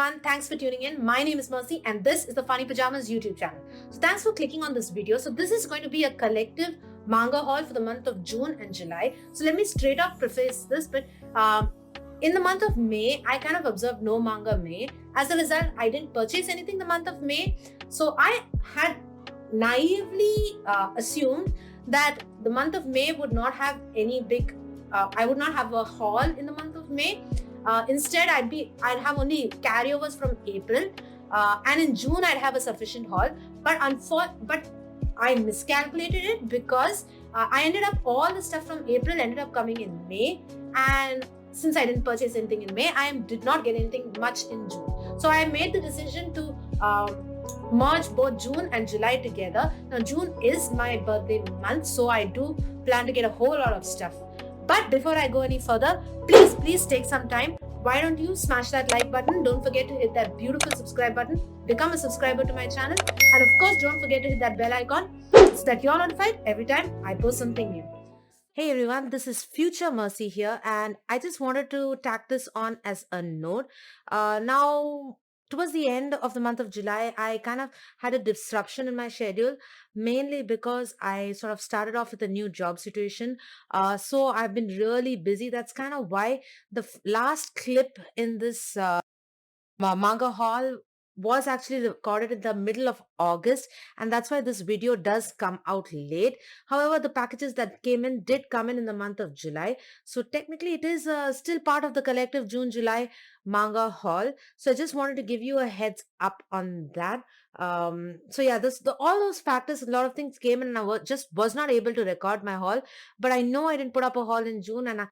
everyone, thanks for tuning in. My name is Mercy and this is the Funny Pajamas YouTube channel. So thanks for clicking on this video. So this is going to be a collective manga haul for the month of June and July. So let me straight up preface this, but in the month of May, I kind of observed no manga May. As a result, I didn't purchase anything the month of May. So I had naively assumed that the month of May would not have any big, I would not have a haul in the month of May. Instead, I'd have only carryovers from April, and in June I'd have a sufficient haul. But I miscalculated it because I ended up all the stuff from April ended up coming in May, and since I didn't purchase anything in May, I did not get anything much in June. So I made the decision to merge both June and July together. Now June is my birthday month, so I do plan to get a whole lot of stuff. But before I go any further, please take some time. Why don't you smash that like button? Don't forget to hit that beautiful subscribe button. Become a subscriber to my channel. And of course, don't forget to hit that bell icon so that you're notified every time I post something new. Hey everyone, this is Future Mercy here, and I just wanted to tack this on as a note. Now, towards the end of the month of July, I kind of had a disruption in my schedule, mainly because I sort of started off with a new job situation. So I've been really busy. That's kind of why the last clip in this manga haul was actually recorded in the middle of August, and that's why this video does come out late. However, the packages that came in did come in the month of July, so technically it is still part of the collective June-July manga haul. So I just wanted to give you a heads up on that. So yeah, all those factors, a lot of things came in, and I just was not able to record my haul. But I know I didn't put up a haul in June, and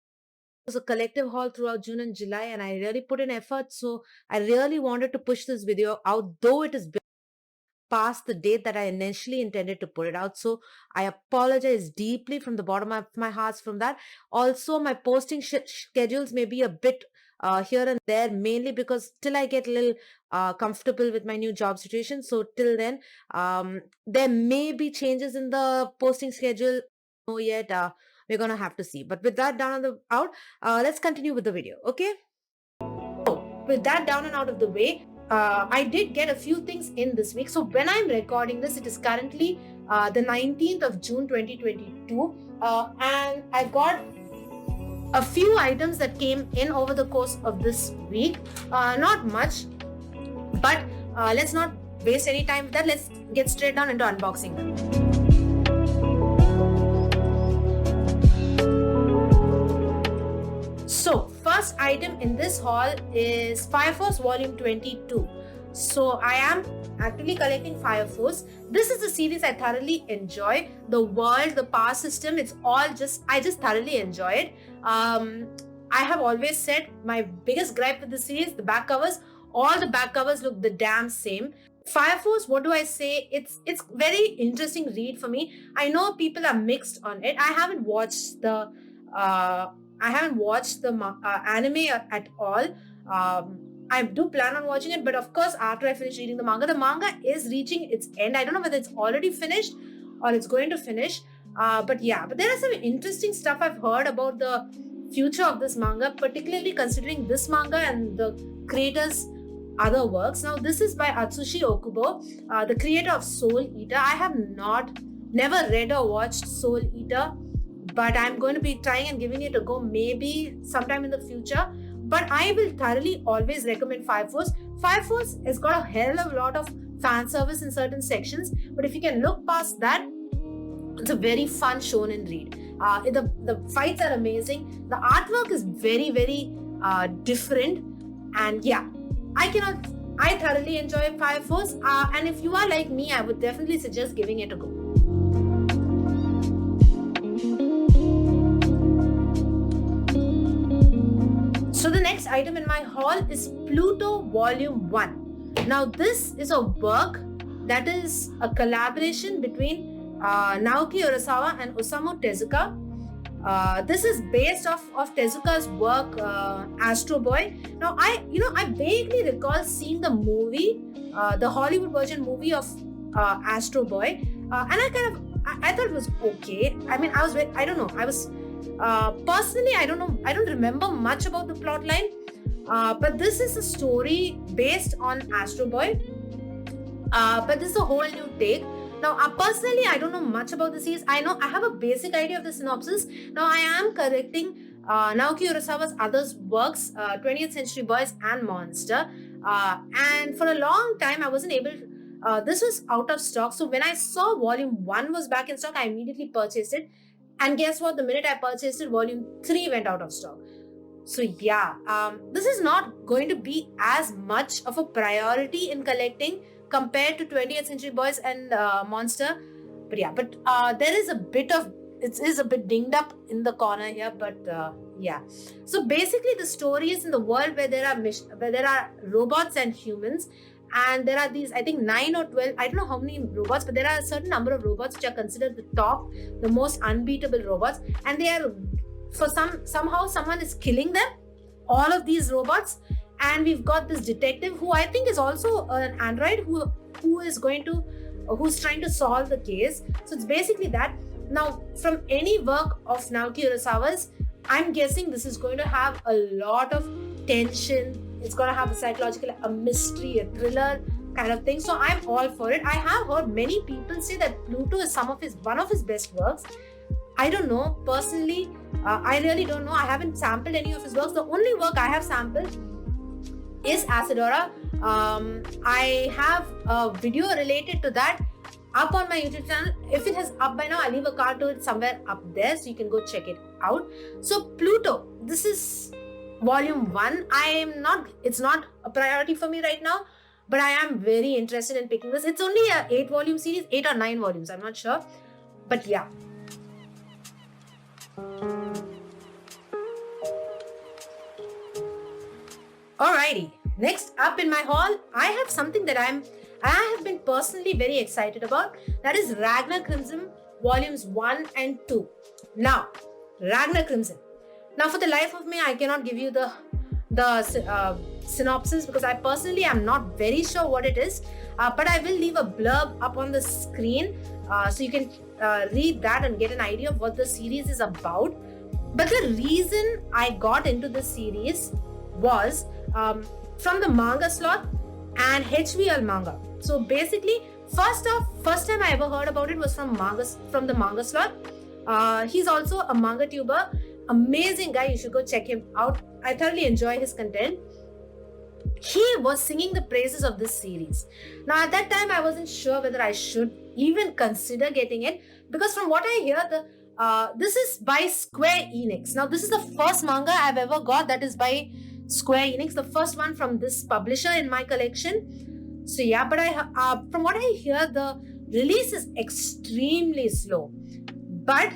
was a collective haul throughout June and July, and I really put in effort. So I really wanted to push this video out, though it is past the date that I initially intended to put it out. So I apologize deeply from the bottom of my heart from that. Also, my posting schedules may be a bit here and there, mainly because till I get a little comfortable with my new job situation. So till then, there may be changes in the posting schedule. No yet. We're gonna have to see. But with that down and out, let's continue with the video. Okay. So with that down and out of the way, I did get a few things in this week. So when I'm recording this, it is currently the 19th of June 2022, and I got a few items that came in over the course of this week. Not much, but let's not waste any time with that. Let's get straight down into unboxing them. So, first item in this haul is Fire Force Volume 22. So, I am actually collecting Fire Force. This is a series I thoroughly enjoy. The world, the power system, I just thoroughly enjoy it. I have always said my biggest gripe with the series, the back covers. All the back covers look the damn same. Fire Force, what do I say? It's very interesting read for me. I know people are mixed on it. I haven't watched the anime at all. I do plan on watching it, but of course, after I finish reading the manga is reaching its end. I don't know whether it's already finished or it's going to finish. But there are some interesting stuff I've heard about the future of this manga, particularly considering this manga and the creator's other works. Now, this is by Atsushi Okubo, the creator of Soul Eater. I have never read or watched Soul Eater, but I'm going to be trying and giving it a go maybe sometime in the future. But I will thoroughly always recommend Fire Force. Fire Force has got a hell of a lot of fan service in certain sections, but if you can look past that, it's a very fun shonen read. The fights are amazing. The artwork is very, very different, and yeah, I thoroughly enjoy Fire Force. And if you are like me, I would definitely suggest giving it a go. So the next item in my haul is Pluto Volume 1. Now this is a work that is a collaboration between Naoki Urasawa and Osamu Tezuka. This is based off of Tezuka's work Astro Boy. Now I vaguely recall seeing the movie, the Hollywood version movie of Astro Boy, and I thought it was okay. I mean, personally, I don't remember much about the plot line, But this is a story based on Astro Boy. But this is a whole new take. Now, personally, I don't know much about the series. I know I have a basic idea of the synopsis. Now, I am correcting Naoki Urasawa's other works, 20th Century Boys and Monster. And for a long time, I wasn't able to. This was out of stock. So when I saw Volume 1 was back in stock, I immediately purchased it. And guess what? The minute I purchased it, Volume 3 went out of stock. So yeah, this is not going to be as much of a priority in collecting compared to 20th Century Boys and Monster. But yeah, there is a bit of, it is a bit dinged up in the corner here, but yeah. So basically the story is in the world where there are robots and humans, and there are these, I think 9 or 12, I don't know how many robots, but there are a certain number of robots which are considered the most unbeatable robots, and they are, for somehow someone is killing them, all of these robots. And we've got this detective who I think is also an android who's trying to solve the case. So it's basically that. Now, from any work of Naoki Urasawa's, I'm guessing this is going to have a lot of tension. It's going to have a psychological, a mystery, a thriller kind of thing. So I'm all for it. I have heard many people say that Pluto is one of his best works. I don't know. Personally, I really don't know. I haven't sampled any of his works. The only work I have sampled is Asadora. I have a video related to that up on my YouTube channel. If it has up by now, I'll leave a card to it somewhere up there so you can go check it out. So Pluto, this is Volume 1. It's not a priority for me right now, but I am very interested in picking this. It's only a 8-volume series, 8 or 9 volumes, I'm not sure. But yeah. Alrighty, next up in my haul, I have something that I have been personally very excited about. That is Ragnar Crimson Volumes 1 and 2. Now, Ragnar Crimson. Now, for the life of me, I cannot give you the synopsis because I personally am not very sure what it is. But I will leave a blurb up on the screen so you can read that and get an idea of what the series is about. But the reason I got into this series was from the manga slot and HVL manga. So basically, first time I ever heard about it was from the manga slot. He's also a manga tuber, amazing guy. You should go check him out. I thoroughly enjoy his content. He was singing the praises of this series. Now at that time, I wasn't sure whether I should even consider getting it, because from what I hear, this is by Square Enix. Now this is the first manga I've ever got that is by Square Enix, the first one from this publisher in my collection. So yeah, but from what I hear, the release is extremely slow. But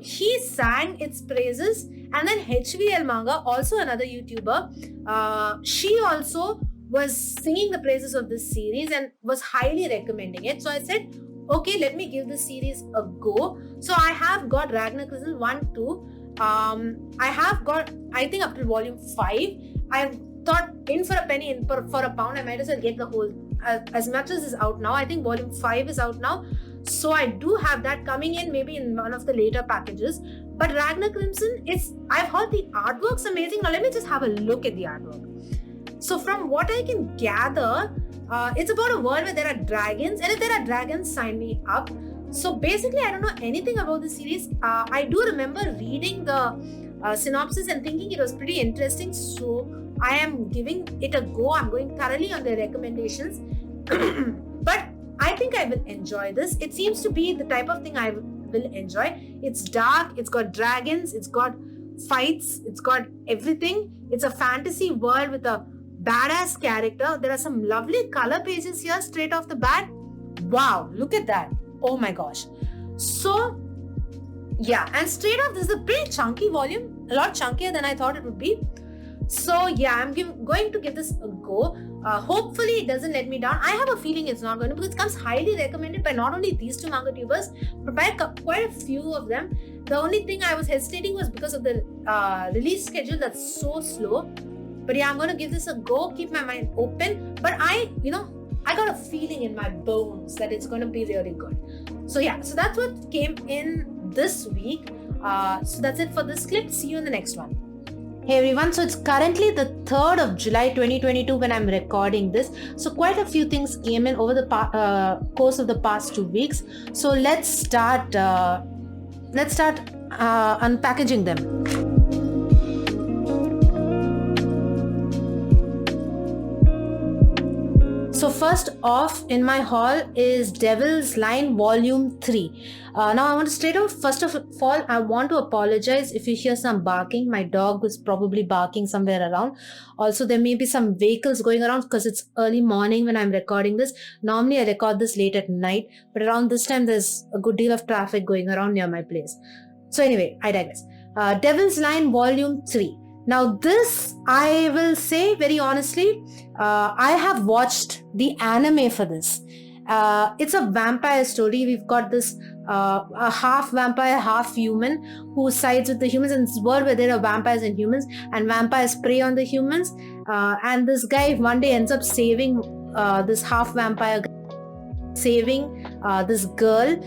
he sang its praises, and then HVL Manga, also another YouTuber, she also was singing the praises of this series and was highly recommending it. So I said, okay, let me give this series a go. So I have got Ragnar Crimson 1, 2. I have got, I think, up to Volume 5. I thought, in for a penny, in for a pound, I might as well get the whole, as much as is out now. I think Volume 5 is out now. So I do have that coming in maybe in one of the later packages. But Ragnar Crimson, I've heard the artwork's amazing. Now let me just have a look at the artwork. So from what I can gather, it's about a world where there are dragons, and if there are dragons, sign me up. So basically, I don't know anything about the series. I do remember reading the synopsis and thinking it was pretty interesting. So I am giving it a go. I'm going thoroughly on the recommendations. But I think I will enjoy this. It seems to be the type of thing I will enjoy. It's dark, it's got dragons, it's got fights, it's got everything. It's a fantasy world with a badass character. There are some lovely color pages here straight off the bat. Wow, look at that. Oh my gosh. So yeah, and straight off, this is a pretty chunky volume, a lot chunkier than I thought it would be. So yeah, I'm going to give this a go. Hopefully it doesn't let me down. I have a feeling it's not going to, because it comes highly recommended by not only these two manga tubers, but by quite a few of them. The only thing I was hesitating was because of the release schedule that's so slow. But yeah, I'm going to give this a go, keep my mind open. But I got a feeling in my bones that it's going to be really good. So yeah, so that's what came in this week. So that's it for this clip. See you in the next one. Hey everyone, so it's currently the 3rd of July 2022 when I'm recording this. So quite a few things came in over the course of the past 2 weeks. So let's start unpackaging them. So first off in my haul is Devil's Line Volume 3. Now I want to straight off, first of all, I want to apologize if you hear some barking. My dog is probably barking somewhere around. Also, there may be some vehicles going around because it's early morning when I'm recording this. Normally I record this late at night, but around this time there's a good deal of traffic going around near my place. So anyway, I digress. Devil's Line Volume 3. Now this, I will say very honestly, I have watched the anime for this. It's a vampire story. We've got this a half vampire, half human who sides with the humans in this world where there are vampires and humans, and vampires prey on the humans. And this guy one day ends up saving this half vampire guy, saving this girl,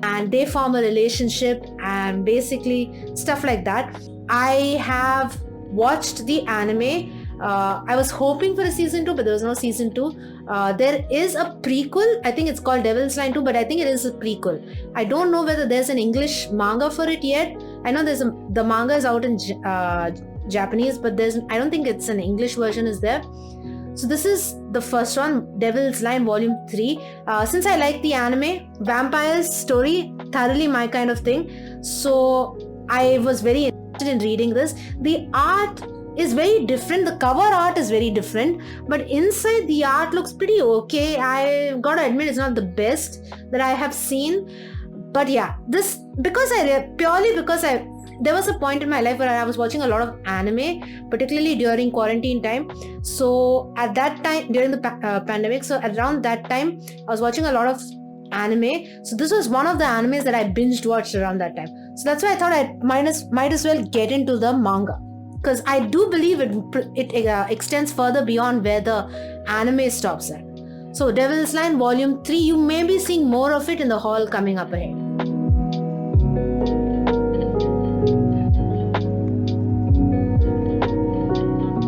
and they form a relationship and basically stuff like that. I have watched the anime. I was hoping for a season 2, but there was no season 2. There is a prequel. I think it's called Devil's Line 2, but I think it is a prequel. I don't know whether there's an English manga for it yet. I know the manga is out in Japanese, but I don't think it's an English version is there. So this is the first one, Devil's Line Volume 3. Since I like the anime, vampires story, thoroughly my kind of thing. So I was very interested in reading this. The art is very different. The cover art is very different, but inside the art looks pretty okay. I gotta admit it's not the best that I have seen. But yeah, this there was a point in my life where I was watching a lot of anime, particularly during quarantine time. So at that time, during the pandemic, so around that time, I was watching a lot of anime. So this was one of the animes that I binged watched around that time. So that's why I thought I might as well get into the manga, because I do believe it extends further beyond where the anime stops at. So Devil's Line Volume 3, you may be seeing more of it in the haul coming up ahead.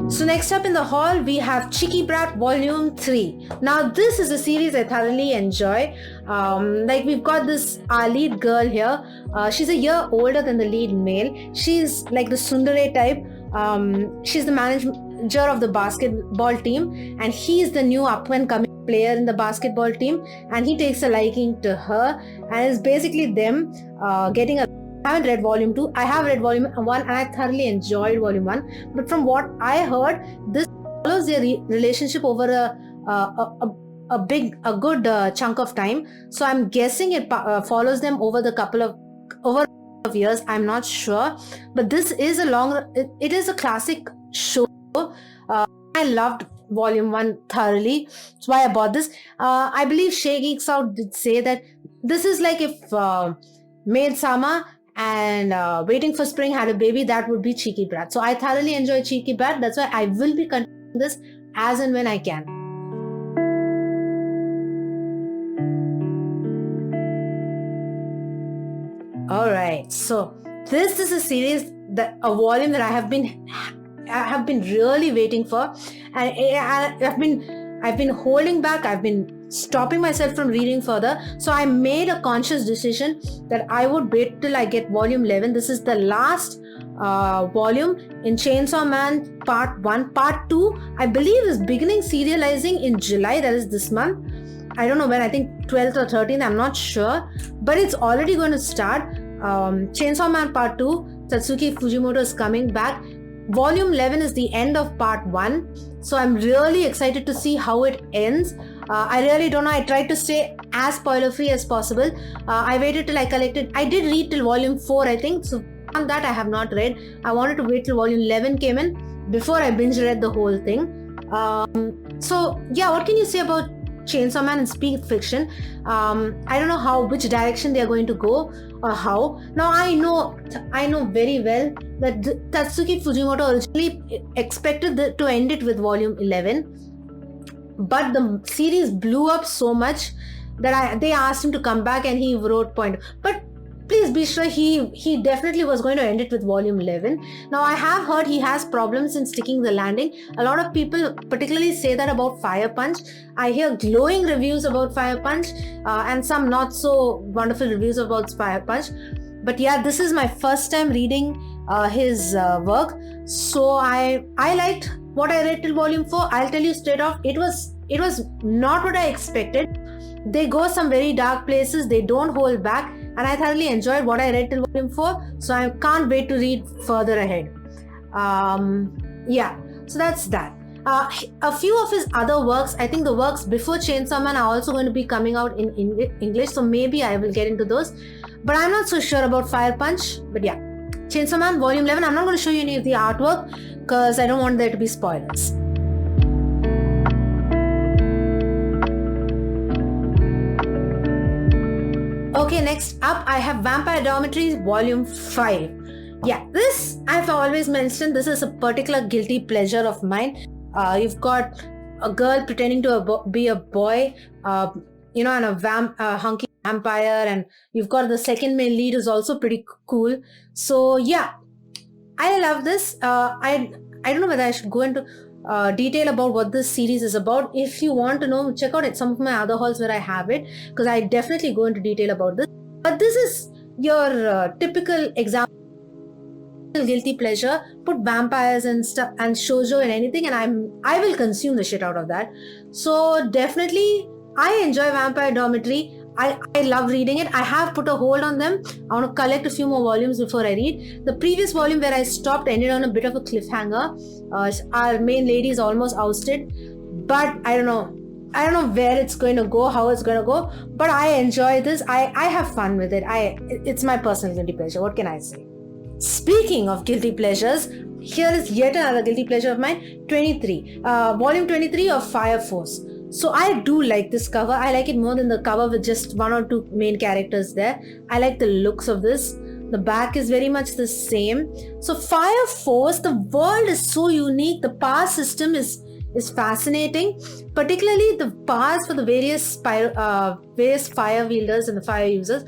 So next up in the haul, we have Cheeky Brat Volume 3. Now this is a series I thoroughly enjoy. Like we've got this our lead girl here. She's a year older than the lead male. She's like the tsundere type. She's the manager of the basketball team, and he's the new up and coming player in the basketball team, and he takes a liking to her, and it's basically them getting a I haven't read Volume 2. I have read Volume 1 and I thoroughly enjoyed Volume 1. But from what I heard, this follows their relationship over a good chunk of time. So I'm guessing it follows them over a couple of years. I'm not sure. But this is it is a classic show. I loved Volume 1 thoroughly. That's why I bought this. I believe Shay Geeks Out did say that this is like if Maid Sama and Waiting for Spring had a baby, that would be Cheeky Brat. So I thoroughly enjoy Cheeky Brat. That's why I will be continuing this as and when I can. Alright, so this is a series, a volume that I have been really waiting for, and I've been holding back. I've been stopping myself from reading further. So I made a conscious decision that I would wait till I get Volume 11. This is the last volume in Chainsaw Man Part 1. Part 2, I believe, is beginning serializing in July, that is this month. I don't know when, I think 12th or 13th, I'm not sure. But it's already going to start. Chainsaw Man Part 2, Tatsuki Fujimoto is coming back. Volume 11 is the end of Part 1. So I'm really excited to see how it ends. I really don't know. I tried to stay as spoiler free as possible. I waited till I did read till Volume 4, I think. So on that I have not read. I wanted to wait till Volume 11 came in before I binge read the whole thing. So yeah, what can you say about Chainsaw Man and Speed Fiction? I don't know which direction they are going to go or how. Now I know very well that Tatsuki Fujimoto originally expected to end it with Volume 11, but the series blew up so much that they asked him to come back, and he wrote point. But please be sure he definitely was going to end it with volume 11. Now I have heard he has problems in sticking the landing. A lot of people particularly say that about Fire Punch. I hear glowing reviews about Fire Punch and some not so wonderful reviews about Fire Punch. But yeah, this is my first time reading his work, so I liked what I read till volume 4. I'll tell you straight off, it was not what I expected. They go some very dark places, they don't hold back, and I thoroughly enjoyed what I read till volume 4, so I can't wait to read further ahead. Yeah, so that's that. A few of his other works, I think the works before Chainsaw Man, are also going to be coming out in English, so maybe I will get into those. But I'm not so sure about Fire Punch. But yeah, Chainsaw Man Volume 11, I'm not going to show you any of the artwork because I don't want there to be spoilers. Okay, next up I have Vampire Dormitory Volume 5. Yeah, this I've always mentioned, this is a particular guilty pleasure of mine. You've got a girl pretending to be a boy, and a hunky vampire, and you've got the second main lead who's also pretty cool. So yeah, I love this. I don't know whether I should go into detail about what this series is about. If you want to know, check out some of my other hauls where I have it, because I definitely go into detail about this. But this is your typical example guilty pleasure. Put vampires and stuff and shoujo and anything, and I will consume the shit out of that. So definitely I enjoy Vampire Dormitory. I love reading it. I have put a hold on them. I want to collect a few more volumes before I read. The previous volume where I stopped ended on a bit of a cliffhanger. Our main lady is almost ousted, but I don't know where it's going to go, how it's going to go, but I enjoy this. I have fun with it. It's my personal guilty pleasure. What can I say? Speaking of guilty pleasures, here is yet another guilty pleasure of mine, 23. Volume 23 of Fire Force. So I do like this cover. I like it more than the cover with just one or two main characters there. I like the looks of this. The back is very much the same. So Fire Force, the world is so unique. The power system is fascinating, particularly the powers for the various fire wielders and the fire users.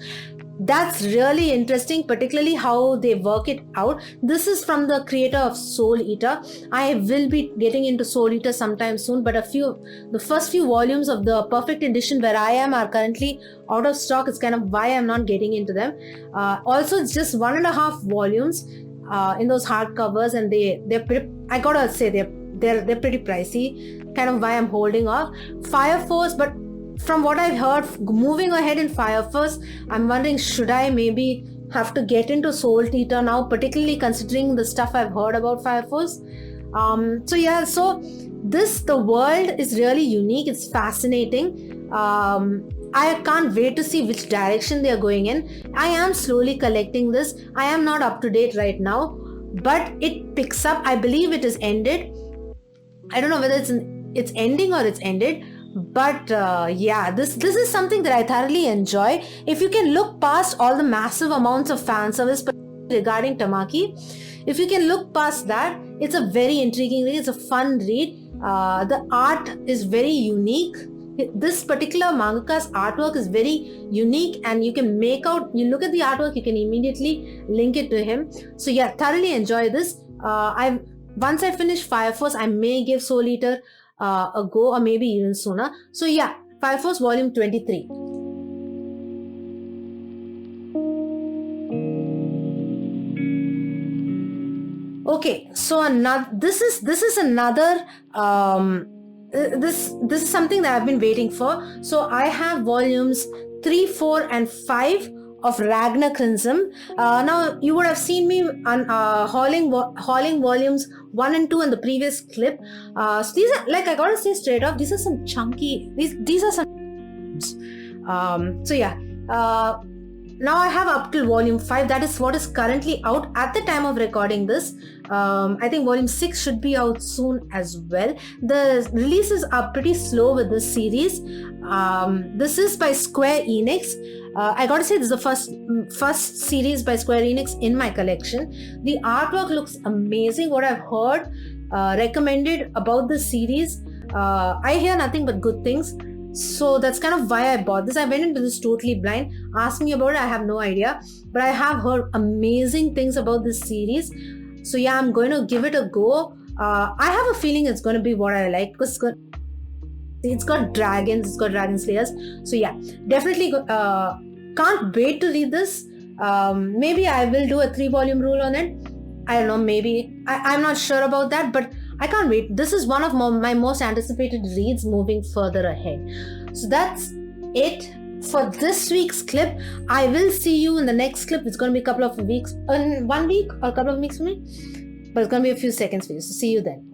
That's really interesting, particularly how they work it out. This is from the creator of Soul Eater. I will be getting into Soul Eater sometime soon, but the first few volumes of the Perfect Edition where I am are currently out of stock. It's kind of why I'm not getting into them. Also, it's just 1.5 volumes in those hardcovers, and they're pretty, I gotta say they're pretty pricey. Kind of why I'm holding off. Fire Force, but from what I've heard, moving ahead in Fire Force, I'm wondering, should I maybe have to get into Soul Eater now, particularly considering the stuff I've heard about Fire Force. So the world is really unique. It's fascinating. I can't wait to see which direction they are going in. I am slowly collecting this. I am not up to date right now, but it picks up. I believe it is ended. I don't know whether it's ending or it's ended. But this is something that I thoroughly enjoy. If you can look past all the massive amounts of fan service regarding Tamaki, if you can look past that, it's a very intriguing read. It's a fun read. The art is very unique. This particular mangaka's artwork is very unique, and you look at the artwork, you can immediately link it to him. So yeah, thoroughly enjoy this. Once I finish Fire Force, I may give Soul Eater a go, or maybe even sooner. So yeah, Fire Force Volume 23. Okay, so this is another this is something that I've been waiting for. So I have volumes 3, 4 and 5 of Ragnar Crimson. Now you would have seen me on hauling volumes 1 and 2 in the previous clip. So these are, like, I gotta say straight off, these are some chunky, these are some now I have up till volume 5. That is what is currently out at the time of recording this. I think volume 6 should be out soon as well. The releases are pretty slow with this series. This is by Square Enix. I gotta say, this is the first series by Square Enix in my collection. The artwork looks amazing. What I've heard recommended about this series, I hear nothing but good things. So that's kind of why I bought this. I went into this totally blind. Ask me about it, I have no idea. But I have heard amazing things about this series. So yeah, I'm going to give it a go. I have a feeling it's going to be what I like because it's got dragons, it's got dragon slayers. So yeah, definitely can't wait to read this. Maybe I will do a 3-volume rule on it. I don't know, maybe. I'm not sure about that, but I can't wait. This is one of my most anticipated reads moving further ahead. So that's it for this week's clip. I will see you in the next clip. It's going to be a couple of weeks, 1 week or a couple of weeks for me, but it's going to be a few seconds for you. So see you then.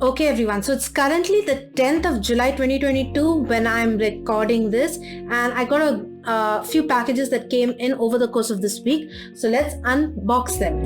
Okay everyone, so it's currently the 10th of July 2022 when I'm recording this, and I got a few packages that came in over the course of this week. So let's unbox them.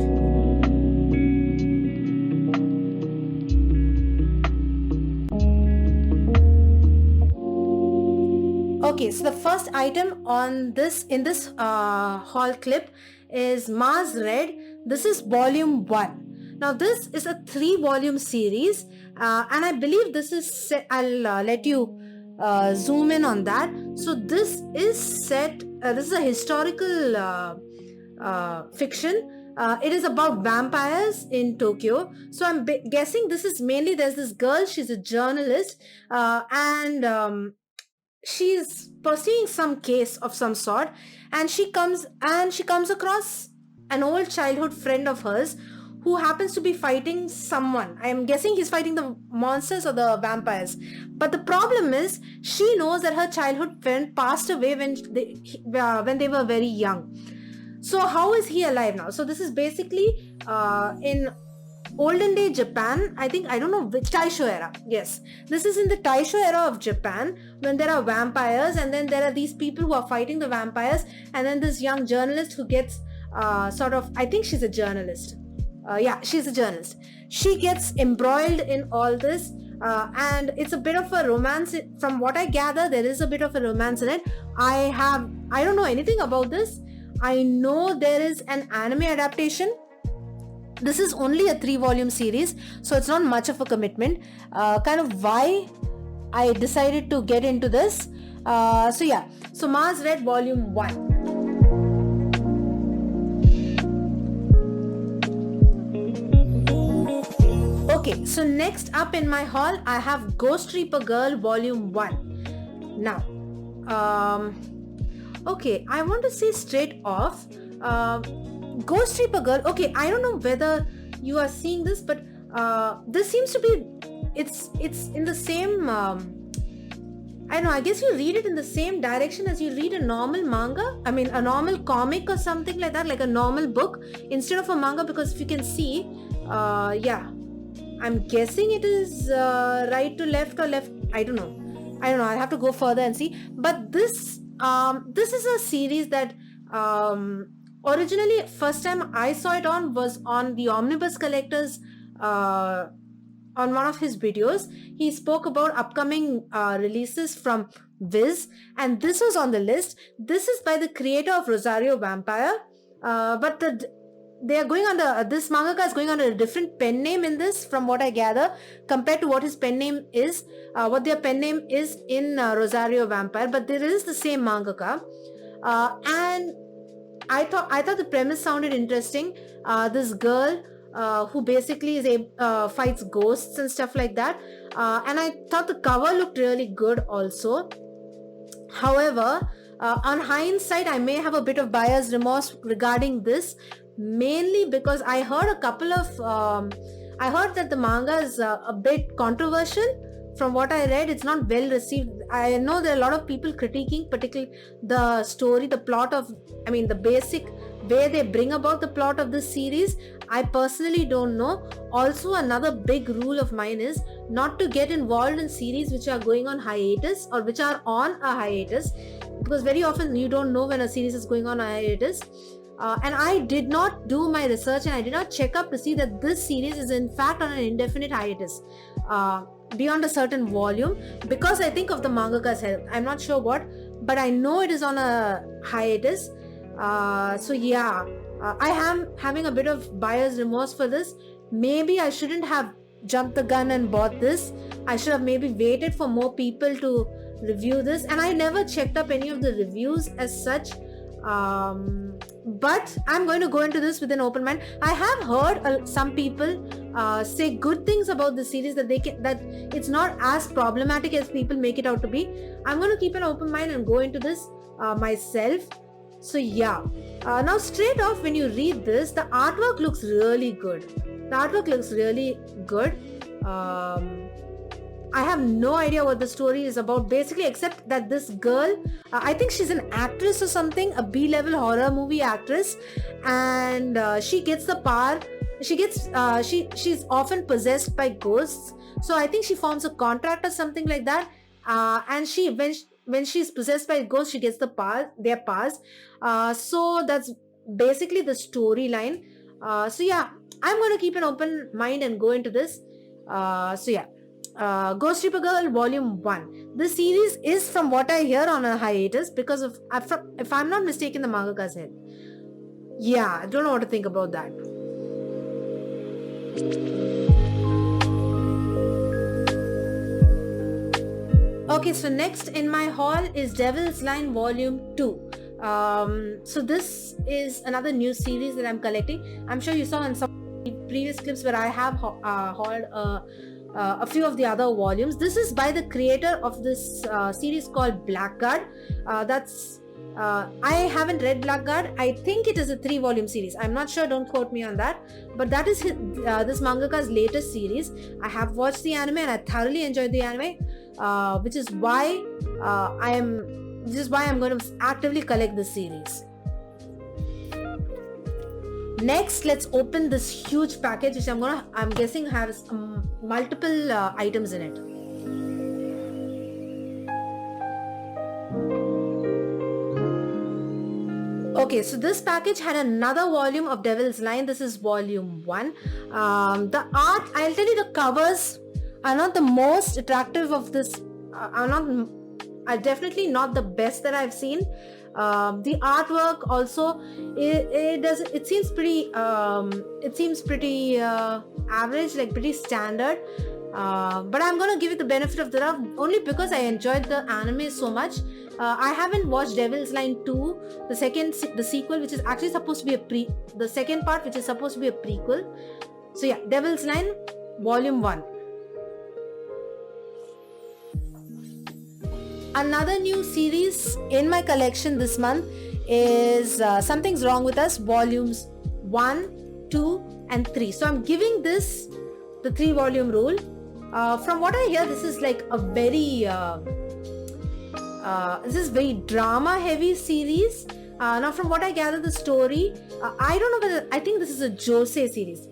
Okay, so the first item on in this haul clip is Mars Red. This is volume 1. Now this is a 3-volume series, and I believe this is set, I'll let you zoom in on that. So this is set, this is a historical fiction. It is about vampires in Tokyo. So I'm guessing this is mainly, there's this girl, she's a journalist, and she's pursuing some case of some sort, and she comes across an old childhood friend of hers who happens to be fighting someone. I am guessing he's fighting the monsters or the vampires. But the problem is, she knows that her childhood friend passed away when they were very young. So how is he alive now? So this is basically in olden day Japan. I don't know which Taisho era. Yes, this is in the Taisho era of Japan, when there are vampires, and then there are these people who are fighting the vampires, and then this young journalist who gets I think she's a journalist. Yeah, she's a journalist. She gets embroiled in all this, and it's a bit of a romance. From what I gather, there is a bit of a romance in it. I don't know anything about this. I know there is an anime adaptation. This is only a 3-volume series, so it's not much of a commitment. Kind of why I decided to get into this. So yeah, so Mars Red Volume 1. Okay, so next up in my haul, I have Ghost Reaper Girl Volume 1. Now, okay, I want to say straight off, Ghost Reaper Girl, okay, I don't know whether you are seeing this, but this seems to be, it's in the same, I don't know, I guess you read it in the same direction as you read a normal manga. I mean, a normal comic or something like that, like a normal book, instead of a manga, because if you can see, yeah, I'm guessing it is right to left or left. I don't know. I have to go further and see. But this is a series that originally, first time I saw it on was on the Omnibus Collector's on one of his videos. He spoke about upcoming releases from Viz, and this was on the list. This is by the creator of Rosario Vampire, but they are going under, this mangaka is going under a different pen name in this, from what I gather, compared to what his pen name is, what their pen name is in Rosario Vampire, but there is the same mangaka. And I thought the premise sounded interesting. This girl who basically is fights ghosts and stuff like that, and I thought the cover looked really good also. However, on hindsight, I may have a bit of buyer's remorse regarding this, mainly because I heard a couple of I heard that the manga is a bit controversial. From what I read, it's not well received. I know there are a lot of people critiquing, particularly the story, the plot of, I mean, the basic way they bring about the plot of this series. I personally don't know. Also, another big rule of mine is not to get involved in series which are going on hiatus or which are on a hiatus, because very often you don't know when a series is going on a hiatus. And I did not do my research, and I did not check up to see that this series is in fact on an indefinite hiatus beyond a certain volume, because I think of the mangaka's health. I'm not sure what, but I know it is on a hiatus. So yeah, I am having a bit of buyer's remorse for this. Maybe I shouldn't have jumped the gun and bought this. I should have maybe waited for more people to review this, and I never checked up any of the reviews as such. But I'm going to go into this with an open mind. I have heard some people say good things about the series, that that it's not as problematic as people make it out to be. I'm going to keep an open mind and go into this myself. So yeah, now straight off, when you read this, the artwork looks really good. The artwork looks really good. I have no idea what the story is about, basically, except that this girl, I think she's an actress or something, a B-level horror movie actress, and she gets the power. She's often possessed by ghosts. So I think she forms a contract or something like that. And when she's possessed by ghosts, she gets their powers. So that's basically the storyline. So yeah, I'm going to keep an open mind and go into this. So yeah. Ghost Reaper Girl Volume 1. This series is, from what I hear, on a hiatus because of, if I'm not mistaken, the mangaka's head. Yeah, I don't know what to think about that. Okay, so next in my haul is Devil's Line Volume 2. So this is another new series that I'm collecting. I'm sure you saw in some previous clips where I have hauled a few of the other volumes. This is by the creator of this series called Blackguard. I haven't read Blackguard. I think it is a 3-volume series. I'm not sure, don't quote me on that. But that is this mangaka's latest series. I have watched the anime and I thoroughly enjoyed the anime, which is why I'm going to actively collect this series. Next, let's open this huge package, which I'm guessing has multiple items in it. Okay, so this package had another volume of Devil's Line. This is volume 1. The art, I'll tell you, the covers are not the most attractive of this. Are definitely not the best that I've seen. The artwork also, it seems pretty average, like pretty standard. But I'm gonna give it the benefit of the doubt only because I enjoyed the anime so much. I haven't watched Devil's Line 2, the sequel, which is actually supposed to be the second part, which is supposed to be a prequel. So yeah, Devil's Line Volume 1. Another new series in my collection this month is Something's Wrong With Us, Volumes 1, 2 and 3. So I'm giving this the 3-volume rule. From what I hear, this is like a very drama heavy series. Now from what I gather, the story, I don't know whether, I think this is a josei series.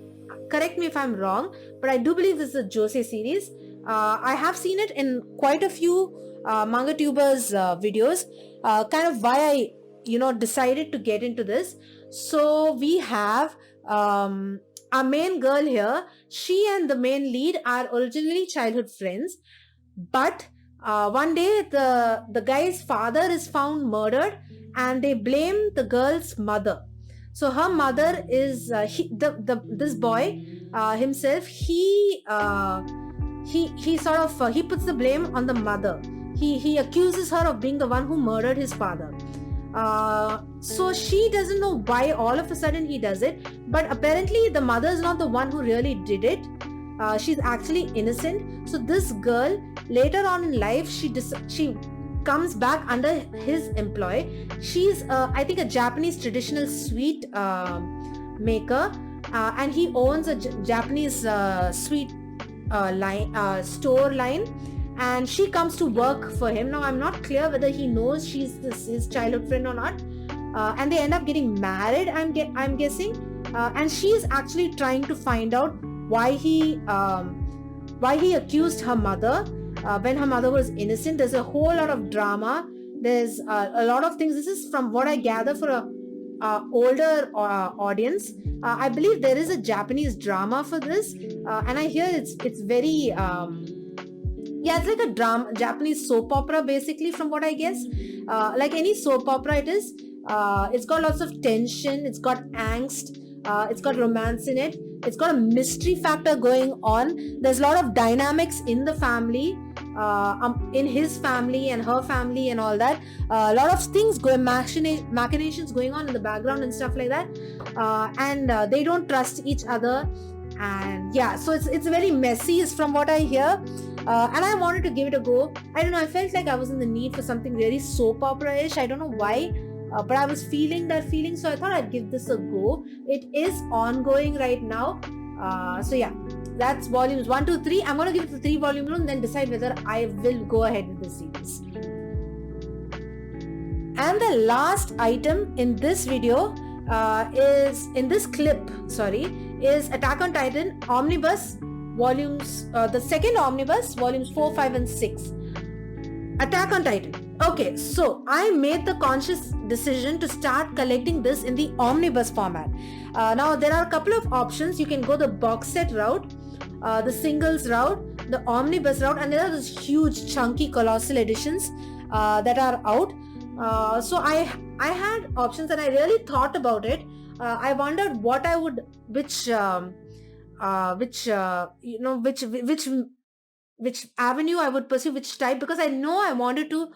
Correct me if I'm wrong, but I do believe this is a josei series. I have seen it in quite a few manga tubers videos, kind of why I decided to get into this. So we have our main girl here. She and the main lead are originally childhood friends, but one day the guy's father is found murdered and they blame the girl's mother. So her mother is this boy himself. He puts the blame on the mother. He accuses her of being the one who murdered his father. So she doesn't know why all of a sudden he does it, but apparently the mother is not the one who really did it. She's actually innocent. So this girl, later on in life, she comes back under his employ. She's I think a Japanese traditional sweet maker, and he owns a Japanese sweet store line. And she comes to work for him. Now I'm not clear whether he knows she's his childhood friend or not. And they end up getting married, I'm guessing. And she is actually trying to find out why he accused her mother when her mother was innocent. There's a whole lot of drama. There's a lot of things. This is from what I gather for a older audience. I believe there is a Japanese drama for this, and I hear it's very it's like a Japanese soap opera, basically, from what I guess. Like any soap opera, it is. It's got lots of tension. It's got angst. It's got romance in it. It's got a mystery factor going on. There's a lot of dynamics in the family. in his family and her family and all that. A lot of things machinations going on in the background and stuff like that, and they don't trust each other. And yeah, so it's very messy is from what I hear, and I wanted to give it a go. I don't know, I felt like I was in the need for something really soap opera-ish. I don't know why, but I was feeling that feeling, so I thought I'd give this a go. It is ongoing right now, so yeah, that's volumes 1, 2, 3. I'm going to give it a 3-volume rule and then decide whether I will go ahead with this series. And the last item in this video is Attack on Titan Omnibus volumes, the second omnibus, volumes 4, 5 and 6. Attack on Titan. Okay, so I made the conscious decision to start collecting this in the omnibus format. Now there are a couple of options. You can go the box set route, the singles route, the omnibus route, and there are those huge chunky colossal editions that are out. So I had options and I really thought about it. I wondered what I would, which avenue I would pursue, which type, because I know I wanted to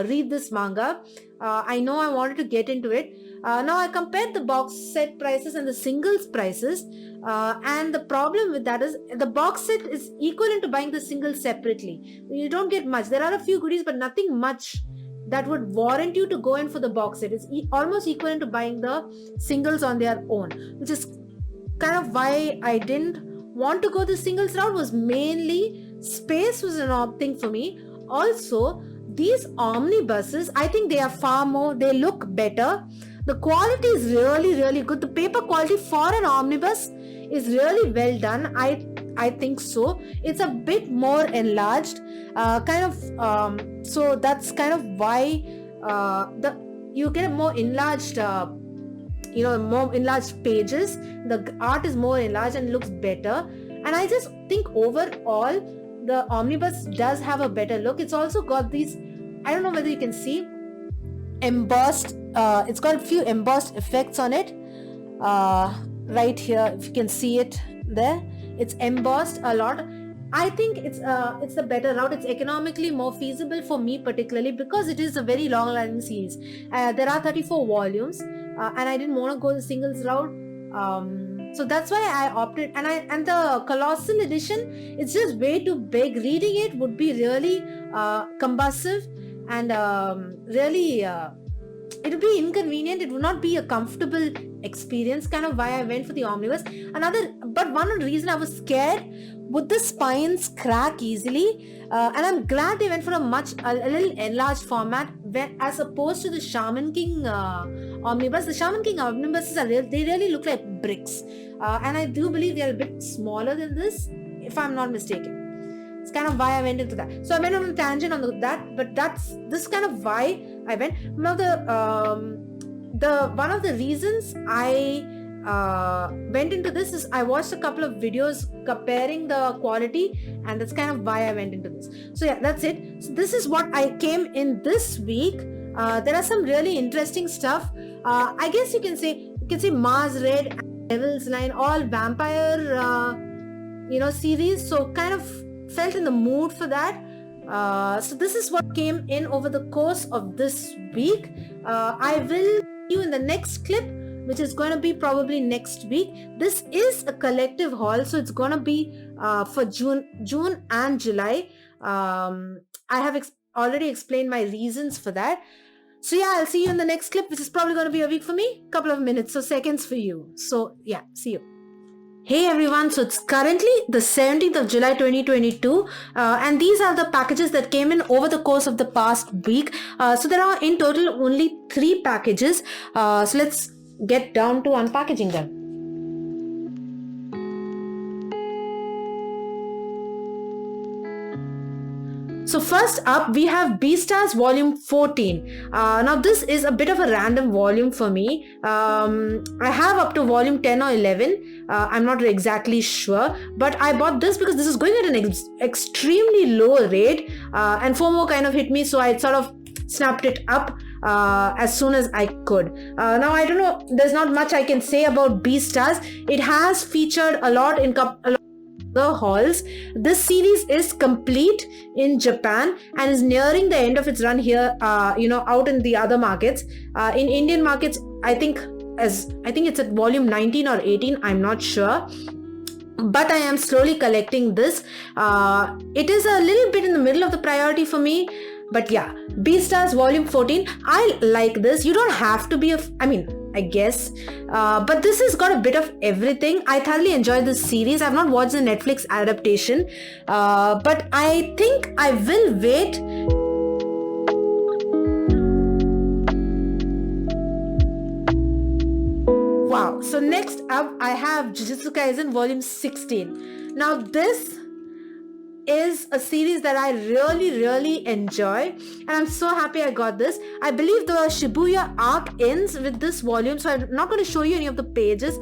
read this manga. I know I wanted to get into it. Now I compared the box set prices and the singles prices, and the problem with that is the box set is equivalent to buying the singles separately. You don't get much. There are a few goodies, but nothing much that would warrant you to go in for the box set. It's almost equivalent to buying the singles on their own, which is kind of why I didn't want to go the singles route. Was mainly space was an odd thing for me. Also, these omnibuses, I think they are they look better. The quality is really, really good. The paper quality for an omnibus is really well done. I think so. It's a bit more enlarged, so that's kind of why you get a more enlarged, more enlarged pages. The art is more enlarged and looks better. And I just think overall, the omnibus does have a better look. It's also got these, I don't know whether you can see, embossed, it's got a few embossed effects on it. Right here, if you can see it there, it's embossed a lot. I think it's the better route. It's economically more feasible for me, particularly because it is a very long running series. There are 34 volumes, and I didn't want to go the singles route. So that's why I opted, and the colossal edition, it's just way too big. Reading it would be really combustive and really it would be inconvenient. It would not be a comfortable experience, kind of why I went for the omnibus. But one reason I was scared, would the spines crack easily? And I'm glad they went for a little enlarged format as opposed to the Shaman King omnibus. The Shaman King omnibuses they really look like bricks, and I do believe they are a bit smaller than this, if I'm not mistaken. It's kind of why I went into that. So I went on a tangent on that, but this kind of why I went. Now the one of the reasons I went into this is I watched a couple of videos comparing the quality, and that's kind of why I went into this. So yeah, that's it. So this is what I came in this week. There are some really interesting stuff. I guess you can say Mars Red and Devil's Line, all vampire series. So kind of felt in the mood for that. So this is what came in over the course of this week. I will see you in the next clip, which is going to be probably next week. This is a collective haul, so it's going to be for June and July. I have already explained my reasons for that. So yeah, I'll see you in the next clip, which is probably going to be a week for me, couple of minutes, so seconds for you. So yeah, see you. Hey everyone, so it's currently the 17th of July 2022, and these are the packages that came in over the course of the past week. So there are in total only 3 packages. So let's get down to unpackaging them. So first up, we have Beastars Volume 14. Now this is a bit of a random volume for me. I have up to Volume 10 or 11. I'm not exactly sure, but I bought this because this is going at an extremely low rate, and FOMO kind of hit me, so I sort of snapped it up as soon as I could. Now I don't know, there's not much I can say about Beastars. It has featured a lot in the halls. This series is complete in Japan and is nearing the end of its run here, out in the other markets. In Indian markets, I think it's at volume 19 or 18. I'm not sure. But I am slowly collecting this. It is a little bit in the middle of the priority for me. But yeah, Beastars volume 14. I like this. You don't have to be I guess. But this has got a bit of everything. I thoroughly enjoyed this series. I've not watched the Netflix adaptation. But I think I will wait. Wow. So next up, I have Jujutsu Kaisen volume 16. Now this is a series that I really enjoy, and I'm so happy I got this. I believe the Shibuya arc ends with this volume, so I'm not going to show you any of the pages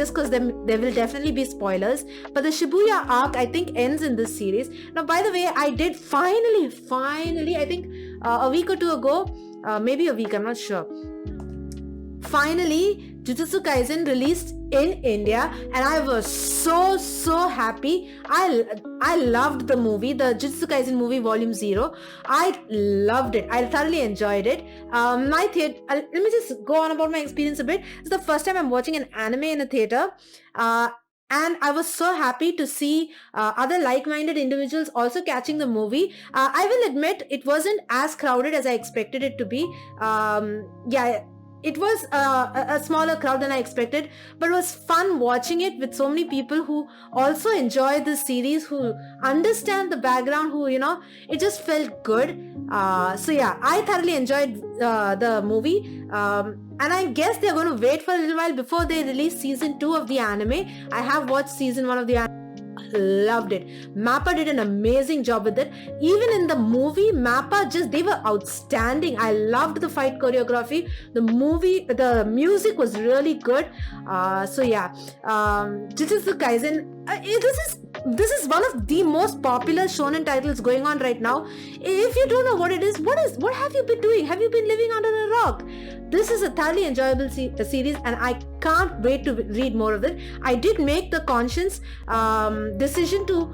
just because there will definitely be spoilers, but the Shibuya arc I think ends in this series. Now by the way, I did finally I think a week or two ago, maybe a week, I'm not sure, finally Jujutsu Kaisen released in India, and I was so happy. I loved the movie, the Jujutsu Kaisen movie volume 0. I loved it. I thoroughly enjoyed it. Let me just go on about my experience a bit. It's the first time I'm watching an anime in a theater. And I was so happy to see other like-minded individuals also catching the movie. I will admit it wasn't as crowded as I expected it to be. It was a smaller crowd than I expected, but it was fun watching it with so many people who also enjoy this series, who understand the background, who, it just felt good. So yeah, I thoroughly enjoyed the movie. And I guess they're going to wait for a little while before they release season 2 of the anime. I have watched season 1 of the anime. Loved it. Mappa did an amazing job with it. Even in the movie, Mappa they were outstanding. I loved the fight choreography. The music was really good. So yeah, Jujutsu Kaisen. This is one of the most popular shonen titles going on right now. If you don't know what it is, what have you been doing? Have you been living under a rock? This is a thoroughly enjoyable series, and I can't wait to read more of it. I did make the conscious decision to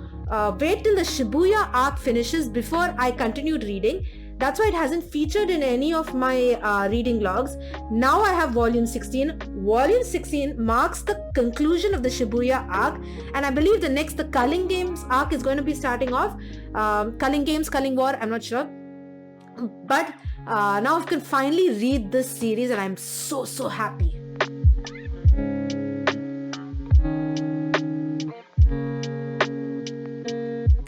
wait till the Shibuya arc finishes before I continued reading. That's why it hasn't featured in any of my reading logs. Now I have volume 16. Volume 16 marks the conclusion of the Shibuya arc, and I believe the Culling Games arc is going to be starting off. Culling War, I'm not sure. But now I can finally read this series, and I'm so happy.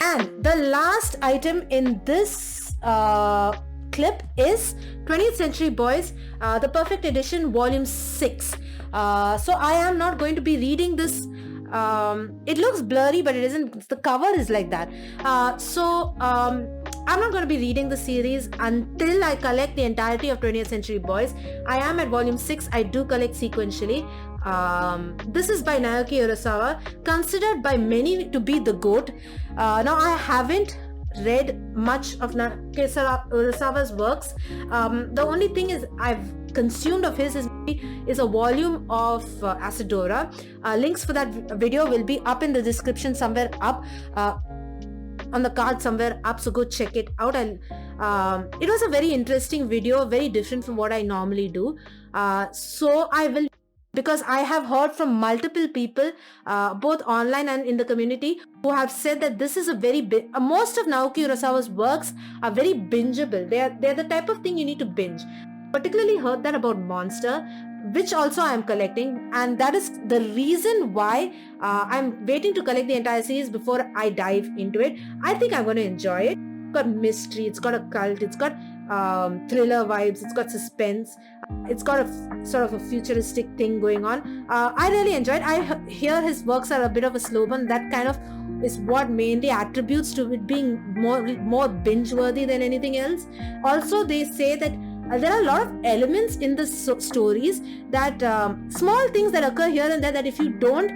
And the last item in this clip is 20th Century Boys, the Perfect Edition volume 6. So I am not going to be reading this. It looks blurry, but it isn't. The cover is like that. I'm not going to be reading the series until I collect the entirety of 20th Century Boys. I am at volume 6. I do collect sequentially. This is by Naoki Urasawa, considered by many to be the GOAT. Now I haven't read much of Naoki Urasawa's works. The only thing is I've consumed of his is a volume of Asadora. Links for that video will be up in the description somewhere up, on the card somewhere up, so go check it out. It was a very interesting video, very different from what I normally do. So I will, because I have heard from multiple people, both online and in the community, who have said that this is a very most of Naoki Urasawa's works are very bingeable. They're the type of thing you need to binge. Particularly heard that about Monster, which also I am collecting, and that is the reason why I'm waiting to collect the entire series before I dive into it. I think I'm going to enjoy it. It's got mystery, it's got a cult, it's got thriller vibes, it's got suspense, it's got a sort of a futuristic thing going on. I really enjoyed. I hear his works are a bit of a slow burn. That kind of is what mainly attributes to it being more binge worthy than anything else. Also, they say that there are a lot of elements in the stories that small things that occur here and there, that if you don't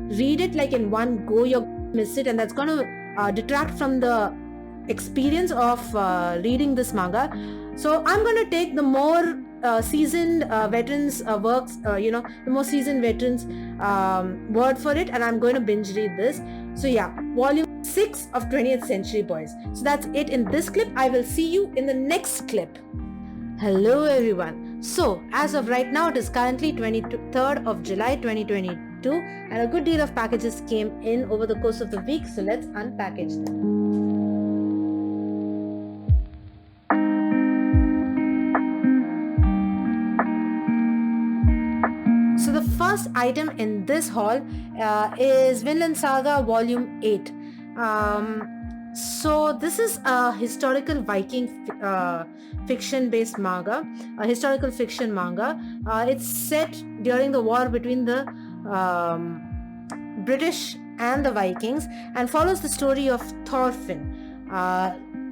read it like in one go, you'll miss it, and that's going to detract from the experience of reading this manga. So I'm going to take the more seasoned veterans works, the most seasoned veterans word for it, and I'm going to binge read this. So yeah, volume 6 of 20th Century Boys. So that's it in this clip. I will see you in the next clip. Hello everyone. So as of right now, it is currently 23rd of July 2022, and a good deal of packages came in over the course of the week. So let's unpackage them. So the first item in this haul is Vinland Saga Volume 8. So this is a historical Viking fiction-based manga, a historical fiction manga. It's set during the war between the British and the Vikings, and follows the story of Thorfinn.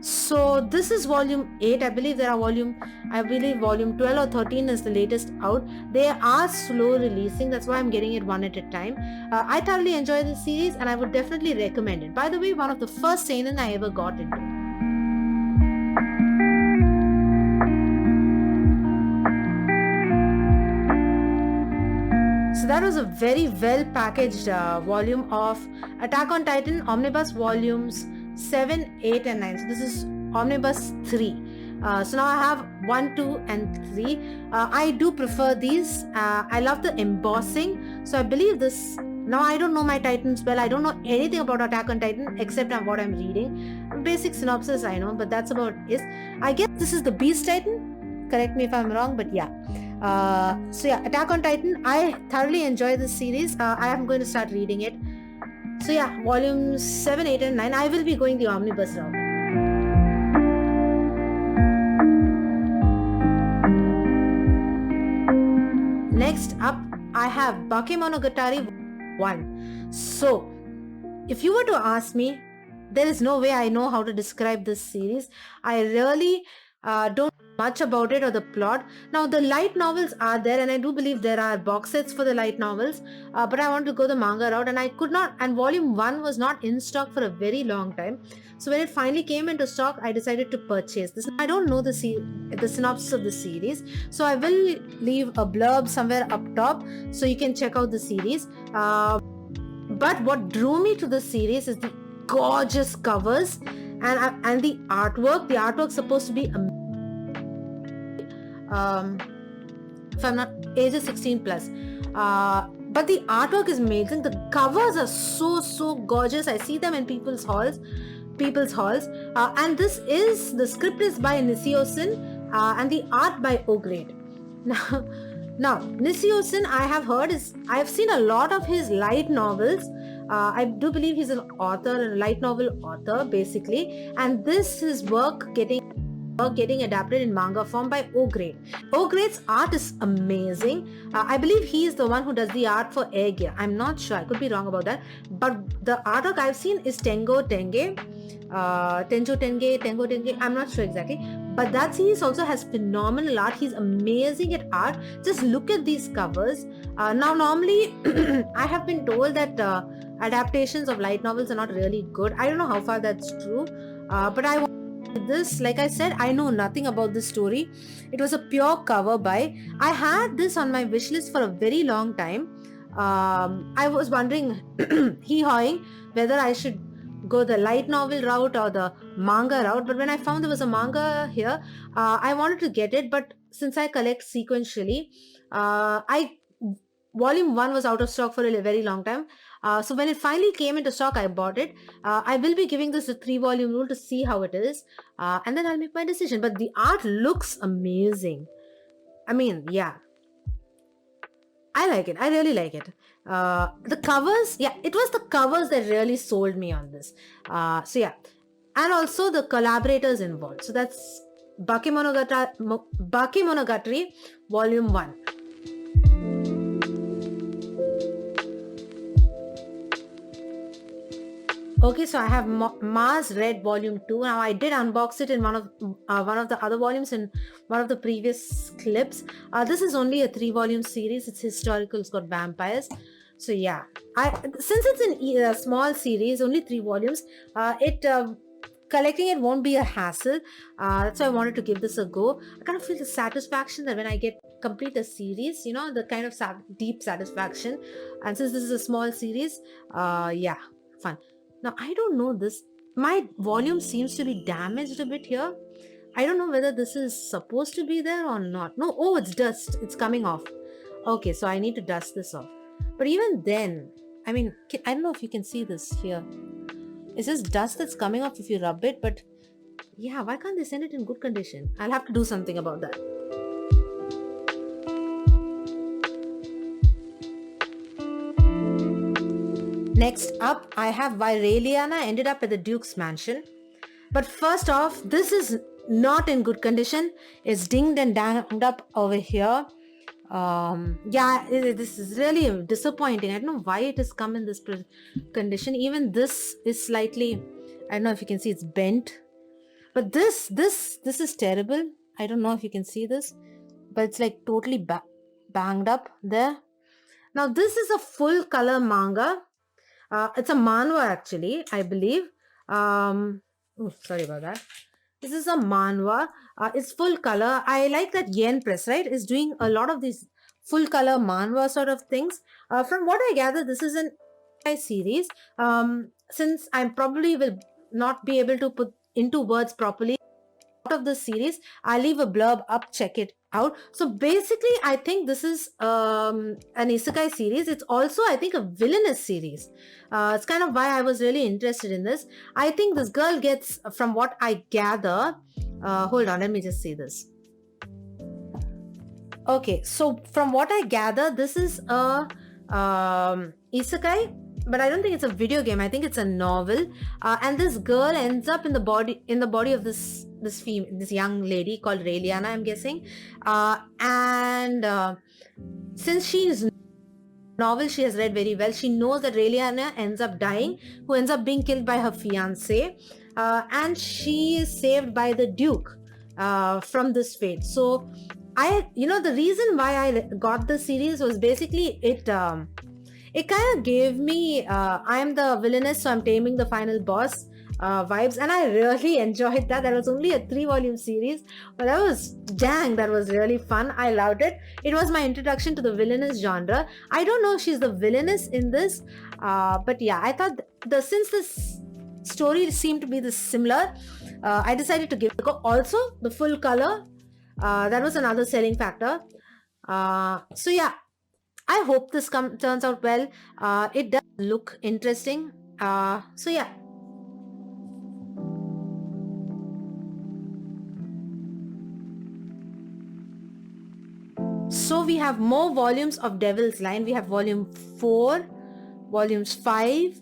So this is volume 8. I believe volume 12 or 13 is the latest out. They are slow releasing, that's why I'm getting it one at a time. I thoroughly enjoy this series and I would definitely recommend it. By the way, one of the first seinen I ever got into. So that was a very well packaged volume of Attack on Titan Omnibus volumes 7, 8 and 9. So this is Omnibus 3. So now I have 1, 2 and 3. I do prefer these. I love the embossing. So I believe this. Now I don't know my Titans well. I don't know anything about Attack on Titan except what I'm reading. Basic synopsis I know, but that's about it. I guess this is the Beast Titan. Correct me if I'm wrong, but yeah. So yeah, Attack on Titan. I thoroughly enjoy this series. I am going to start reading it. So yeah, volumes 7, 8 and 9, I will be going the omnibus route. Next up, I have Bakemonogatari 1. So, if you were to ask me, there is no way I know how to describe this series. I really don't know much about it or the plot. Now the light novels are there, and I do believe there are box sets for the light novels, but I want to go the manga route, and I could not, and volume 1 was not in stock for a very long time. So when it finally came into stock, I decided to purchase this. I don't know the synopsis of the series, so I will leave a blurb somewhere up top so you can check out the series. But what drew me to the series is the gorgeous covers and the artwork. The artwork's supposed to be if I'm not, ages 16 plus. But the artwork is amazing. The covers are so gorgeous. I see them in people's halls. And the script is by Nishio-sen, and the art by O'Grade. Now Nishio-sen, I have seen a lot of his light novels. I do believe he's an author, a light novel author basically, and this is work getting adapted in manga form by O'Grade. O'Grade's art is amazing. I believe he is the one who does the art for Air Gear. I'm not sure, I could be wrong about that, but the artwork I've seen is Tengo Tenge, I'm not sure exactly, but that series also has phenomenal art. He's amazing at art. Just look at these covers. Now normally I have been told that adaptations of light novels are not really good. I don't know how far that's true, but I want this. Like I said, I know nothing about this story. It was a pure cover buy. I had this on my wish list for a very long time. I was wondering hee-hawing whether I should go the light novel route or the manga route, but when I found there was a manga here, I wanted to get it. But since I collect sequentially, volume 1 was out of stock for a very long time. So when it finally came into stock, I bought it. I will be giving this a 3-volume rule to see how it is, and then I'll make my decision. But the art looks amazing. I mean, yeah, I like it. I really like it. The covers, yeah, it was the covers that really sold me on this. So yeah, and also the collaborators involved. So that's Bakemonogatari Volume 1. Okay, so I have Mars Red Volume 2. Now I did unbox it in one of the other volumes in one of the previous clips. This is only a 3-volume series. It's historical. It's got vampires. So yeah, since it's a small series, only 3 volumes, it collecting it won't be a hassle. That's why I wanted to give this a go. I kind of feel the satisfaction that when I complete a series, the kind of deep satisfaction. And since this is a small series, yeah, fun. Now I don't know this. My volume seems to be damaged a bit here. I don't know whether this is supposed to be there or not. No, oh, it's dust. It's coming off. Okay, so I need to dust this off. But even then, I mean, I don't know if you can see this here. It's just dust that's coming off if you rub it, but yeah, why can't they send it in good condition? I'll have to do something about that. Next up, I have Why Raeliana Ended Up at the Duke's Mansion. But first off, this is not in good condition. It's dinged and danged up over here. Yeah, this is really disappointing. I don't know why it has come in this condition. Even this is slightly, I don't know if you can see, it's bent. But this is terrible. I don't know if you can see this, but it's like totally banged up there. Now this is a full color manga. It's a manhwa actually, I believe. Oh, sorry about that. This is a manhwa. It's full color. I like that Yen Press, right, is doing a lot of these full color manhwa sort of things. From what I gather, this is an series. Since I probably will not be able to put into words properly of this series, I'll leave a blurb up, check it out. So basically, I think this is an isekai series. It's also, I think, a villainous series. It's kind of why I was really interested in this. I think this girl gets, from what I gather, hold on, let me just see this. Okay, so from what I gather, this is a isekai, but I don't think it's a video game. I think it's a novel, and this girl ends up in the body of this young lady called Raeliana, I'm guessing, and since she's novel she has read very well, she knows that Raeliana ends up dying, who ends up being killed by her fiance, and she is saved by the Duke from this fate. So the reason why I got this series was basically it kind of gave me I am the villainess, so I'm taming the final boss vibes, and I really enjoyed that. That was only a 3-volume series, but that was really fun. I loved it. It was my introduction to the villainous genre. I don't know if she's the villainess in this, but yeah, I thought since this story seemed to be this similar, I decided to give it a go. Also, the full color, that was another selling factor. So yeah, I hope this turns out well. It does look interesting. So yeah. So we have more volumes of Devil's Line. We have volume 4, volumes 5,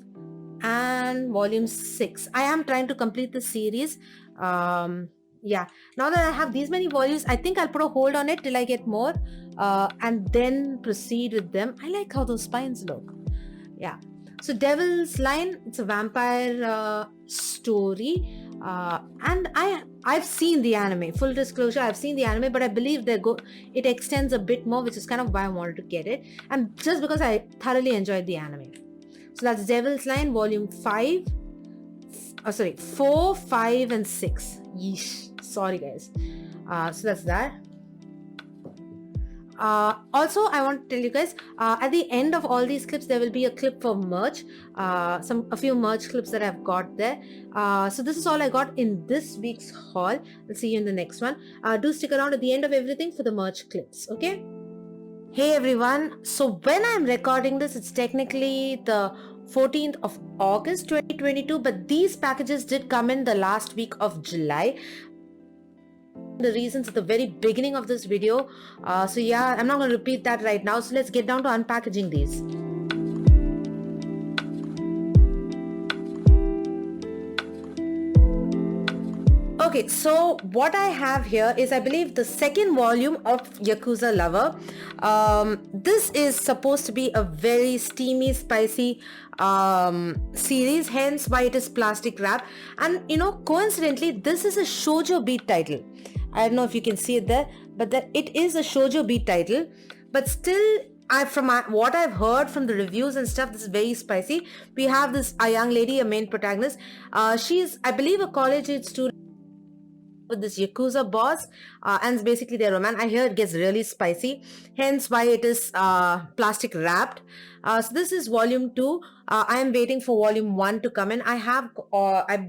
and volume 6. I am trying to complete the series. Yeah, now that I have these many volumes, I think I'll put a hold on it till I get more, and then proceed with them. I like how those spines look. Yeah. So Devil's Line, it's a vampire story, and I've seen the anime. Full disclosure, I've seen the anime, but I believe it extends a bit more, which is kind of why I wanted to get it, and just because I thoroughly enjoyed the anime. So that's Devil's Line, volume 5. 4, 5, and 6. Yeesh. Sorry, guys. So that's that. Also, I want to tell you guys, at the end of all these clips, there will be a clip for merch. A few merch clips that I've got there. So this is all I got in this week's haul. I'll see you in the next one. Do stick around at the end of everything for the merch clips, okay? Hey everyone. So when I'm recording this, it's technically the 14th of August 2022, but these packages did come in the last week of July. The reasons at the very beginning of this video. So yeah, I'm not going to repeat that right now. So let's get down to unpackaging these. Okay, so what I have here is, I believe, the second volume of Yakuza Lover. This is supposed to be a very steamy, spicy series, hence why it is plastic wrap. And coincidentally, this is a shoujo beat title. I don't know if you can see it there, but that it is a shoujo beat title, but still what I've heard from the reviews and stuff, this is very spicy. We have this a young lady, a main protagonist. She's, I believe, a college age student with this yakuza boss, and basically their romance. I hear it gets really spicy, hence why it is plastic wrapped. So this is volume 2. I am waiting for volume 1 to come in. I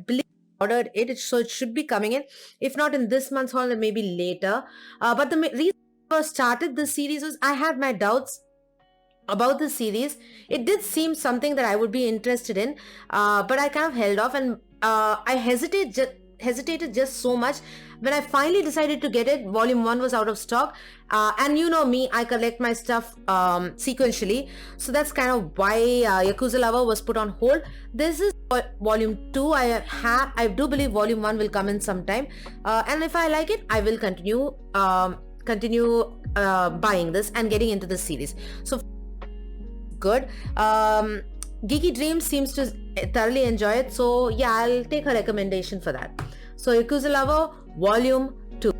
believe ordered so it should be coming in, if not in this month's haul, then maybe later. But the reason I started this series was I had my doubts about the series. It did seem something that I would be interested in, but I kind of held off, and I hesitated just so much. When I finally decided to get it, volume 1 was out of stock, and you know me, I collect my stuff sequentially, so that's kind of why Yakuza Lover was put on hold. This is volume 2. I do believe volume 1 will come in sometime, and if I like it, I will continue buying this and getting into the series. So good. Geeky Dreams seems to thoroughly enjoy it, so yeah, I'll take her recommendation for that. So Yakuza Lover Volume 2.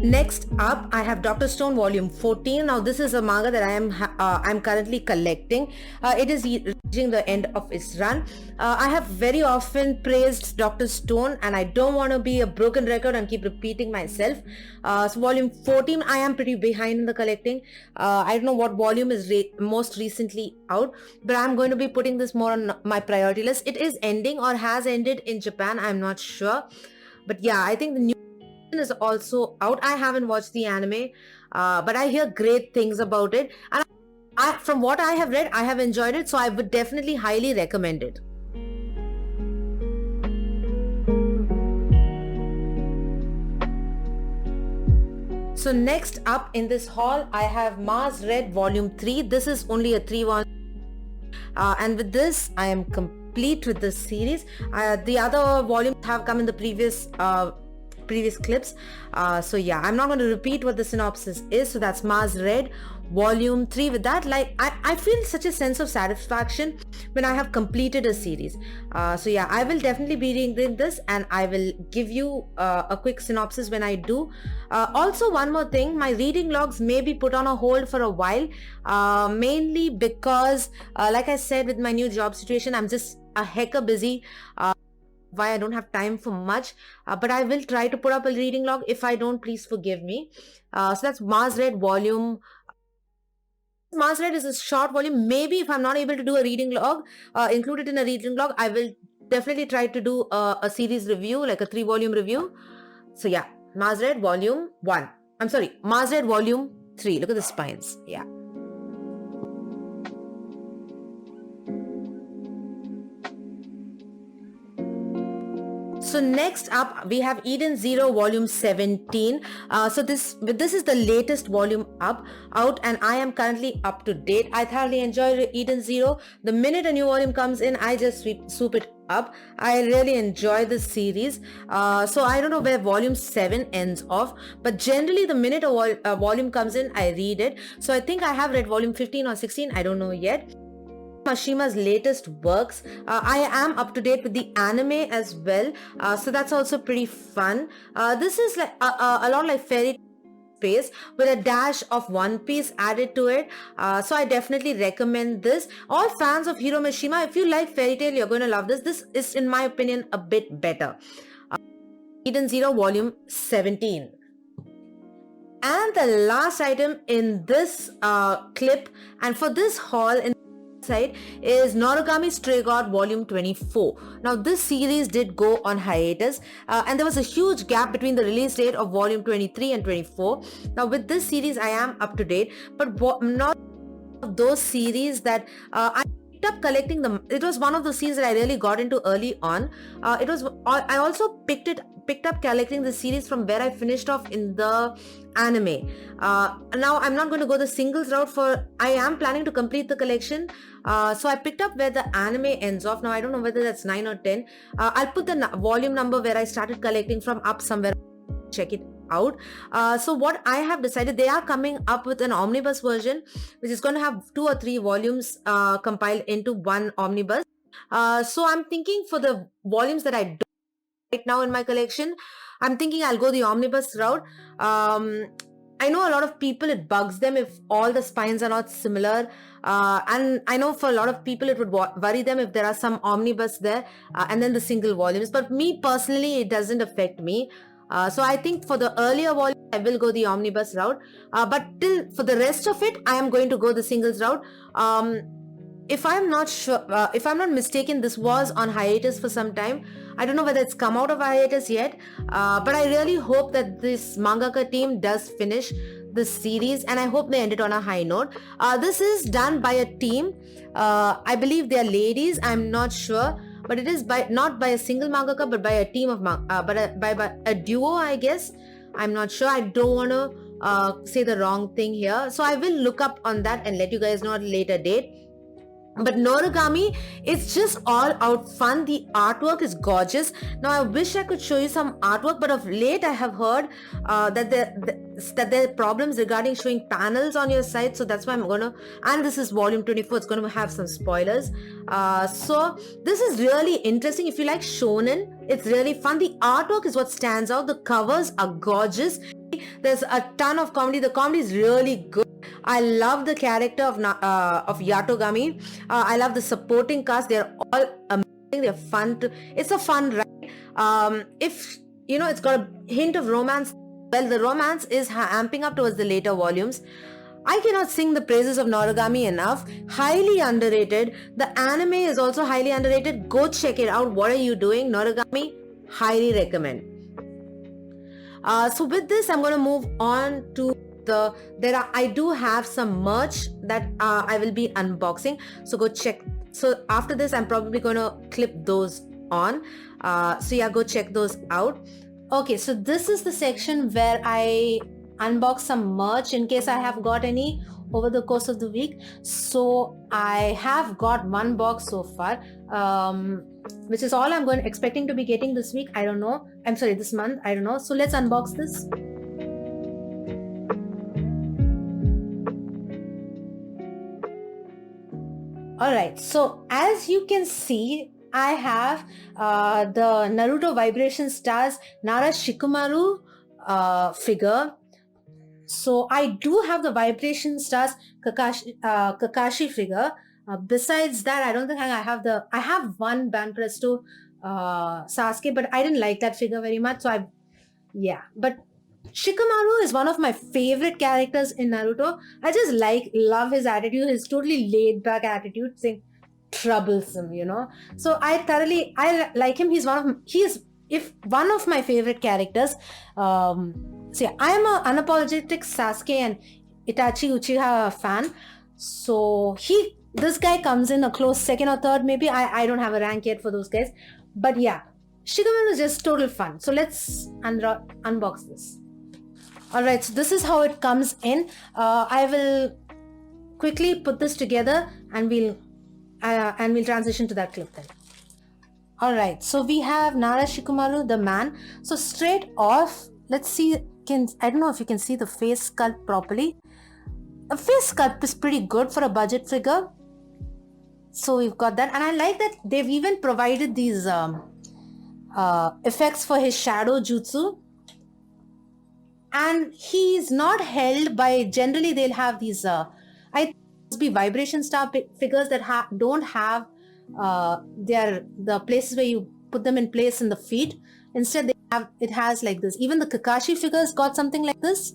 Next up, I have Dr. Stone Volume 14. Now, this is a manga that I'm currently collecting. It is reaching the end of its run. I have very often praised Dr. Stone, and I don't want to be a broken record and keep repeating myself. So, Volume 14, I am pretty behind in the collecting. I don't know what volume is most recently out, but I'm going to be putting this more on my priority list. It is ending or has ended in Japan. I'm not sure, but yeah, I think the new is also out. I haven't watched the anime, but I hear great things about it, and from what I have read, I have enjoyed it, so I would definitely highly recommend it. So next up in this haul, I have Mars Red Volume 3. This is only a 3-1, and with this, I am complete with this series. The other volumes have come in the previous clips, so yeah, I'm not going to repeat what the synopsis is. So that's Mars Red Volume 3. With that, like, I feel such a sense of satisfaction when I have completed a series. So yeah, I will definitely be reading this, and I will give you a quick synopsis when I do. Also, one more thing, my reading logs may be put on a hold for a while, mainly because like I said, with my new job situation, I'm just a hecka busy. Why I don't have time for much, but I will try to put up a reading log. If I don't, please forgive me. So that's Mars Red Volume. Mars Red is a short volume. Maybe if I'm not able to do a reading log, include it in a reading log, I will definitely try to do a series review, like a 3-volume review. So yeah, Mars Red Volume 1. I'm sorry, Mars Red Volume 3. Look at the spines. Yeah. So next up, we have Eden Zero Volume 17. So this is the latest volume out, and I am currently up to date. I thoroughly enjoy Eden Zero. The minute a new volume comes in, I just swoop it up. I really enjoy this series. So I don't know where Volume 7 ends off, but generally the minute a volume comes in, I read it. So I think I have read Volume 15 or 16. I don't know yet. Mashima's latest works. I am up to date with the anime as well, so that's also pretty fun. This is like a lot like Fairy Space with a dash of One Piece added to it, so I definitely recommend this. All fans of Hiro Mishima, if you like Fairy Tail, you're going to love this. This is, in my opinion, a bit better. Eden Zero Volume 17. And the last item in this clip, and for this haul in side, is Noragami Stray God Volume 24. Now this series did go on hiatus, and there was a huge gap between the release date of Volume 23 and 24. Now with this series I am up to date, but not those series that I picked up collecting them. It was one of the series that I really got into early on. I also picked up collecting the series from where I finished off in the anime. Now I'm not going to go the singles route, for I am planning to complete the collection. So I picked up where the anime ends off. Now I don't know whether that's 9 or 10. I'll put the volume number where I started collecting from up somewhere. Check it out. So what I have decided, they are coming up with an omnibus version, which is going to have 2 or 3 volumes compiled into one omnibus. So I'm thinking for the volumes that I don't right now in my collection. I'm thinking I'll go the omnibus route. I know a lot of people, it bugs them if all the spines are not similar. And I know for a lot of people, it would worry them if there are some omnibus there and then the single volumes. But me personally, it doesn't affect me. So I think for the earlier volume, I will go the omnibus route. But till for the rest of it, I am going to go the singles route. If I'm not sure, if I'm not mistaken, this was on hiatus for some time. I don't know whether it's come out of hiatus yet, but I really hope that this mangaka team does finish this series, and I hope they end it on a high note. This is done by a team. I believe they are ladies. I'm not sure, but it is by not by a single mangaka, but by a team of by a duo, I guess. I'm not sure. I don't want to say the wrong thing here, so I will look up on that and let you guys know at a later date. But Noragami, it's just all out fun. The artwork is gorgeous. Now I wish I could show you some artwork, but of late I have heard that there are problems regarding showing panels on your site. So that's why I'm gonna, and this is volume 24, it's gonna have some spoilers. So this is really interesting. If you like shonen, it's really fun. The artwork is what stands out. The covers are gorgeous. There's a ton of comedy. The comedy is really good. I love the character of Yatogami. I love the supporting cast. They're all amazing. They're fun. It's a fun ride. If you know, it's got a hint of romance. Well, the romance is amping up towards the later volumes. I cannot sing the praises of Noragami enough. Highly underrated. The anime is also highly underrated. Go check it out. What are you doing? Noragami, highly recommend. So with this, I'm going to move on to I do have some merch that I will be unboxing. So go check. So after this, I'm probably going to clip those on. So yeah, go check those out. Okay, so this is the section where I unbox some merch in case I have got any over the course of the week. So I have got one box so far, which is all I'm expecting to be getting this week. I don't know. I'm sorry, this month. I don't know. So let's unbox this. Alright, so as you can see, I have the Naruto Vibration Stars Nara Shikamaru figure. So I do have the Vibration Stars Kakashi figure. Besides that, I don't think I have one Banpresto Sasuke, but I didn't like that figure very much. So but Shikamaru is one of my favorite characters in Naruto. I just love his attitude, his totally laid back attitude, saying troublesome, you know. So I like him. He's one of my favorite characters. So yeah, I am an unapologetic Sasuke and Itachi Uchiha fan. So this guy comes in a close second or third, maybe. I don't have a rank yet for those guys. But yeah, Shikamaru is just total fun. So let's unbox this. Alright, so this is how it comes in. I will quickly put this together and we'll transition to that clip then. Alright, so we have Nara Shikamaru, the man. So straight off, let's see, I don't know if you can see the face sculpt properly. A face sculpt is pretty good for a budget figure. So we've got that, and I like that they've even provided these effects for his shadow jutsu. And he's not held by, generally they'll have these, I think must be vibration star figures that don't have the places where you put them in place in the feet. Instead, it has like this. Even the Kakashi figures got something like this.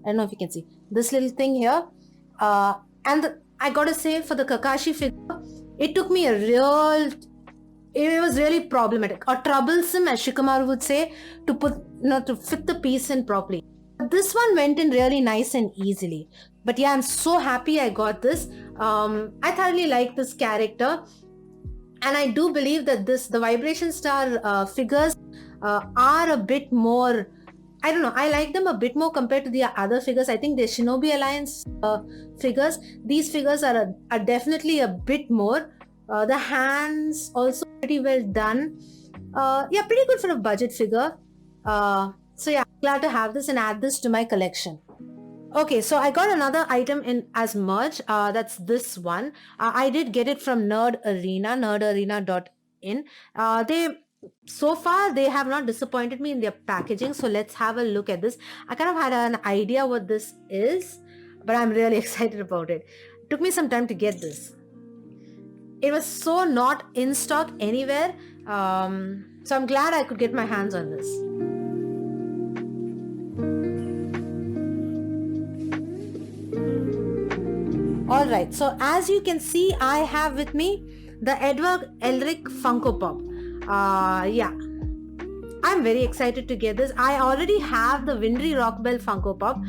I don't know if you can see this little thing here. I gotta say, for the Kakashi figure, it took me it was really problematic or troublesome, as Shikamaru would say, to fit the piece in properly. But this one went in really nice and easily. But yeah, I'm so happy I got this. I thoroughly like this character. And I do believe that the Vibration Star figures are a bit more, I don't know, I like them a bit more compared to the other figures. I think the Shinobi Alliance figures, these figures are definitely a bit more. The hands also pretty well done. Yeah, pretty good for a budget figure. So yeah, I'm glad to have this and add this to my collection. Okay, so I got another item in as merch. That's this one. I did get it from nerdarena.in. so far they have not disappointed me in their packaging. So let's have a look at this. I kind of had an idea what this is, but I'm really excited about it. It took me some time to get this. It was so not in stock anywhere. So I'm glad I could get my hands on this. Alright, so as you can see, I have with me the Edward Elric Funko Pop. Yeah, I'm very excited to get this. I already have the Winry Rockbell Funko Pop,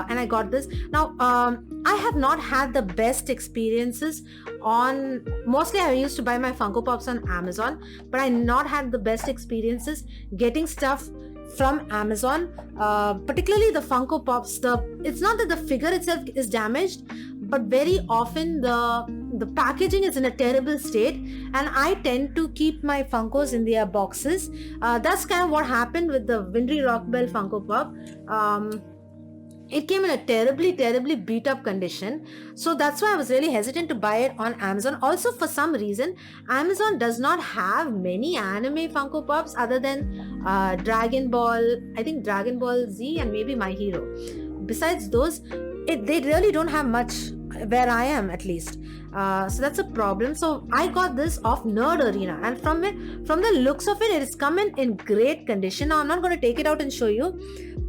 and I got this. Now, I have not had the best experiences on. Mostly, I used to buy my Funko Pops on Amazon, but I not had the best experiences getting stuff from Amazon. Particularly the Funko Pops. It's not that the figure itself is damaged, but very often the packaging is in a terrible state, and I tend to keep my Funkos in their boxes. That's kind of what happened with the Winry Rockbell Funko Pop. It came in a terribly beat up condition, so that's why I was really hesitant to buy it on Amazon. Also, for some reason, Amazon does not have many anime Funko Pops other than Dragon Ball, I think Dragon Ball Z, and maybe My Hero. Besides those, they really don't have much where I am, at least. So that's a problem. So I got this off Nerd Arena, and from the looks of it, it is coming in great condition. Now I'm not going to take it out and show you,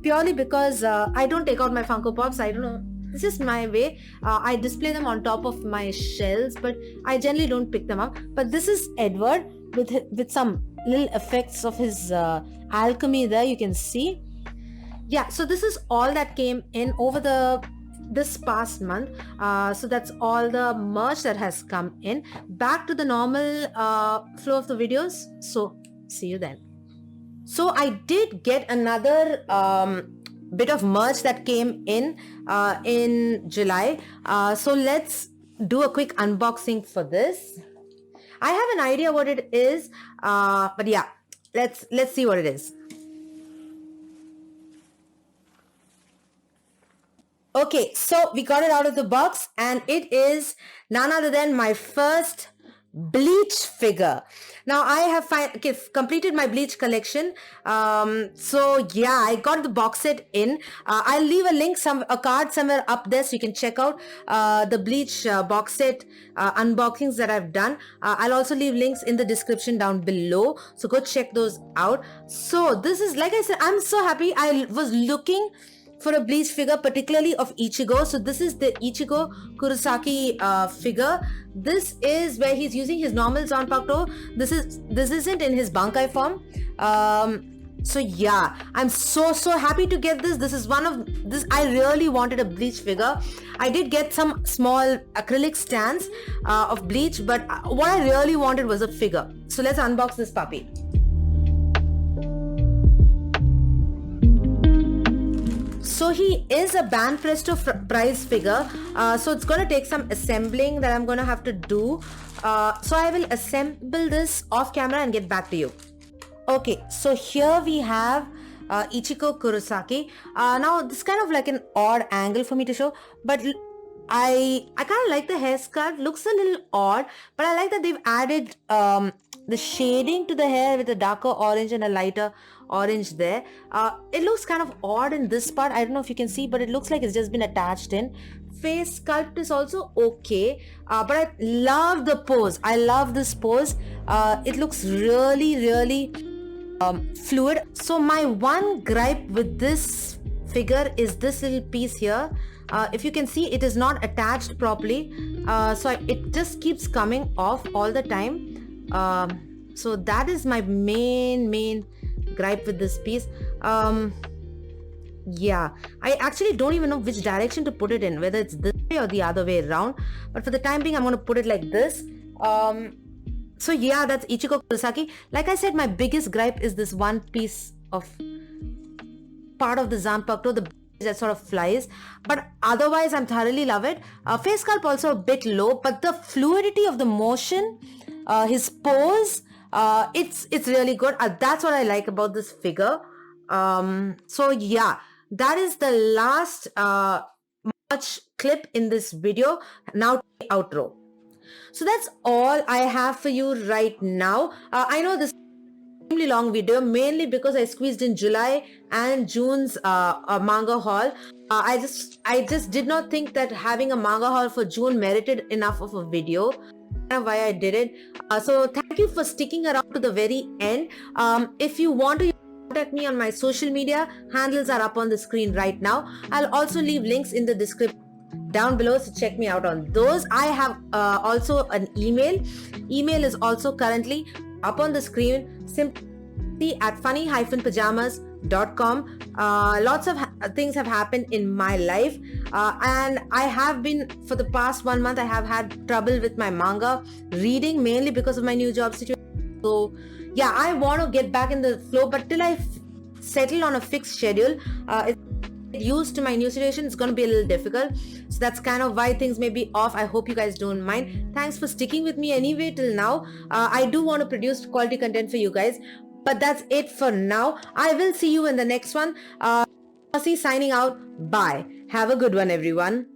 purely because I don't take out my Funko Pops. I don't know. This is my way. I display them on top of my shelves, but I generally don't pick them up. But this is Edward with some little effects of his alchemy there. You can see. Yeah, so this is all that came in over this past month. So that's all the merch that has come in. Back to the normal flow of the videos. So see you then. So I did get another bit of merch that came in July. So let's do a quick unboxing for this. I have an idea what it is, but yeah, let's see what it is. Okay, so we got it out of the box, and it is none other than my first Bleach figure. Now I have completed my Bleach collection. So yeah, I got the box set in. I'll leave a card somewhere up there, so you can check out the Bleach box set unboxings that I've done. I'll also leave links in the description down below, so go check those out. So this is, like I said, I'm so happy. I was looking for a Bleach figure, particularly of Ichigo. So this is the Ichigo Kurosaki figure. This is where he's using his normal Zanpakuto. This isn't in his Bankai form. So yeah, I'm so happy to get this. This is one of this. I really wanted a Bleach figure. I did get some small acrylic stands of Bleach, but what I really wanted was a figure. So let's unbox this puppy. So he is a Ban Presto prize figure. So it's going to take some assembling that I'm going to have to do. So I will assemble this off camera and get back to you. Okay, so here we have Ichigo Kurosaki. Now this is kind of like an odd angle for me to show, but I kind of like the hair sculpt. Looks a little odd, but I like that they've added the shading to the hair with a darker orange and a lighter orange there. It looks kind of odd in this part. I don't know if you can see, but it looks like it's just been attached in. Face sculpt is also okay, but I love the pose. I love this pose. It looks really fluid. So my one gripe with this figure is this little piece here. If you can see, it is not attached properly, so it just keeps coming off all the time. So that is my main gripe with this piece. Yeah, I actually don't even know which direction to put it in, whether it's this way or the other way around, but for the time being I'm going to put it like this. So yeah, that's Ichigo Kurosaki. Like I said, my biggest gripe is this one piece of part of the Zanpakuto, the that sort of flies, but otherwise I'm thoroughly love it. Face sculpt also a bit low, but the fluidity of the motion, his pose, it's really good. That's what I like about this figure. So yeah, that is the last much clip in this video. Now outro. So that's all I have for you right now. I know this long video, mainly because I squeezed in July and June's manga haul. I just did not think that having a manga haul for June merited enough of a video. Why I did it. So thank you for sticking around to the very end. If you want to contact me on my social media, handles are up on the screen right now. I'll also leave links in the description down below, so check me out on those. I have also an email is also currently up on the screen, simply at funny-pajamas.com. Lots of things have happened in my life, and I have been, for the past 1 month, I have had trouble with my manga reading, mainly because of my new job situation. So yeah, I want to get back in the flow, but till I settle on a fixed schedule, it's used to my new situation, it's going to be a little difficult. So that's kind of why things may be off. I hope you guys don't mind. Thanks for sticking with me anyway till now. I do want to produce quality content for you guys, but that's it for now. I will see you in the next one. Signing out. Bye. Have a good one, everyone.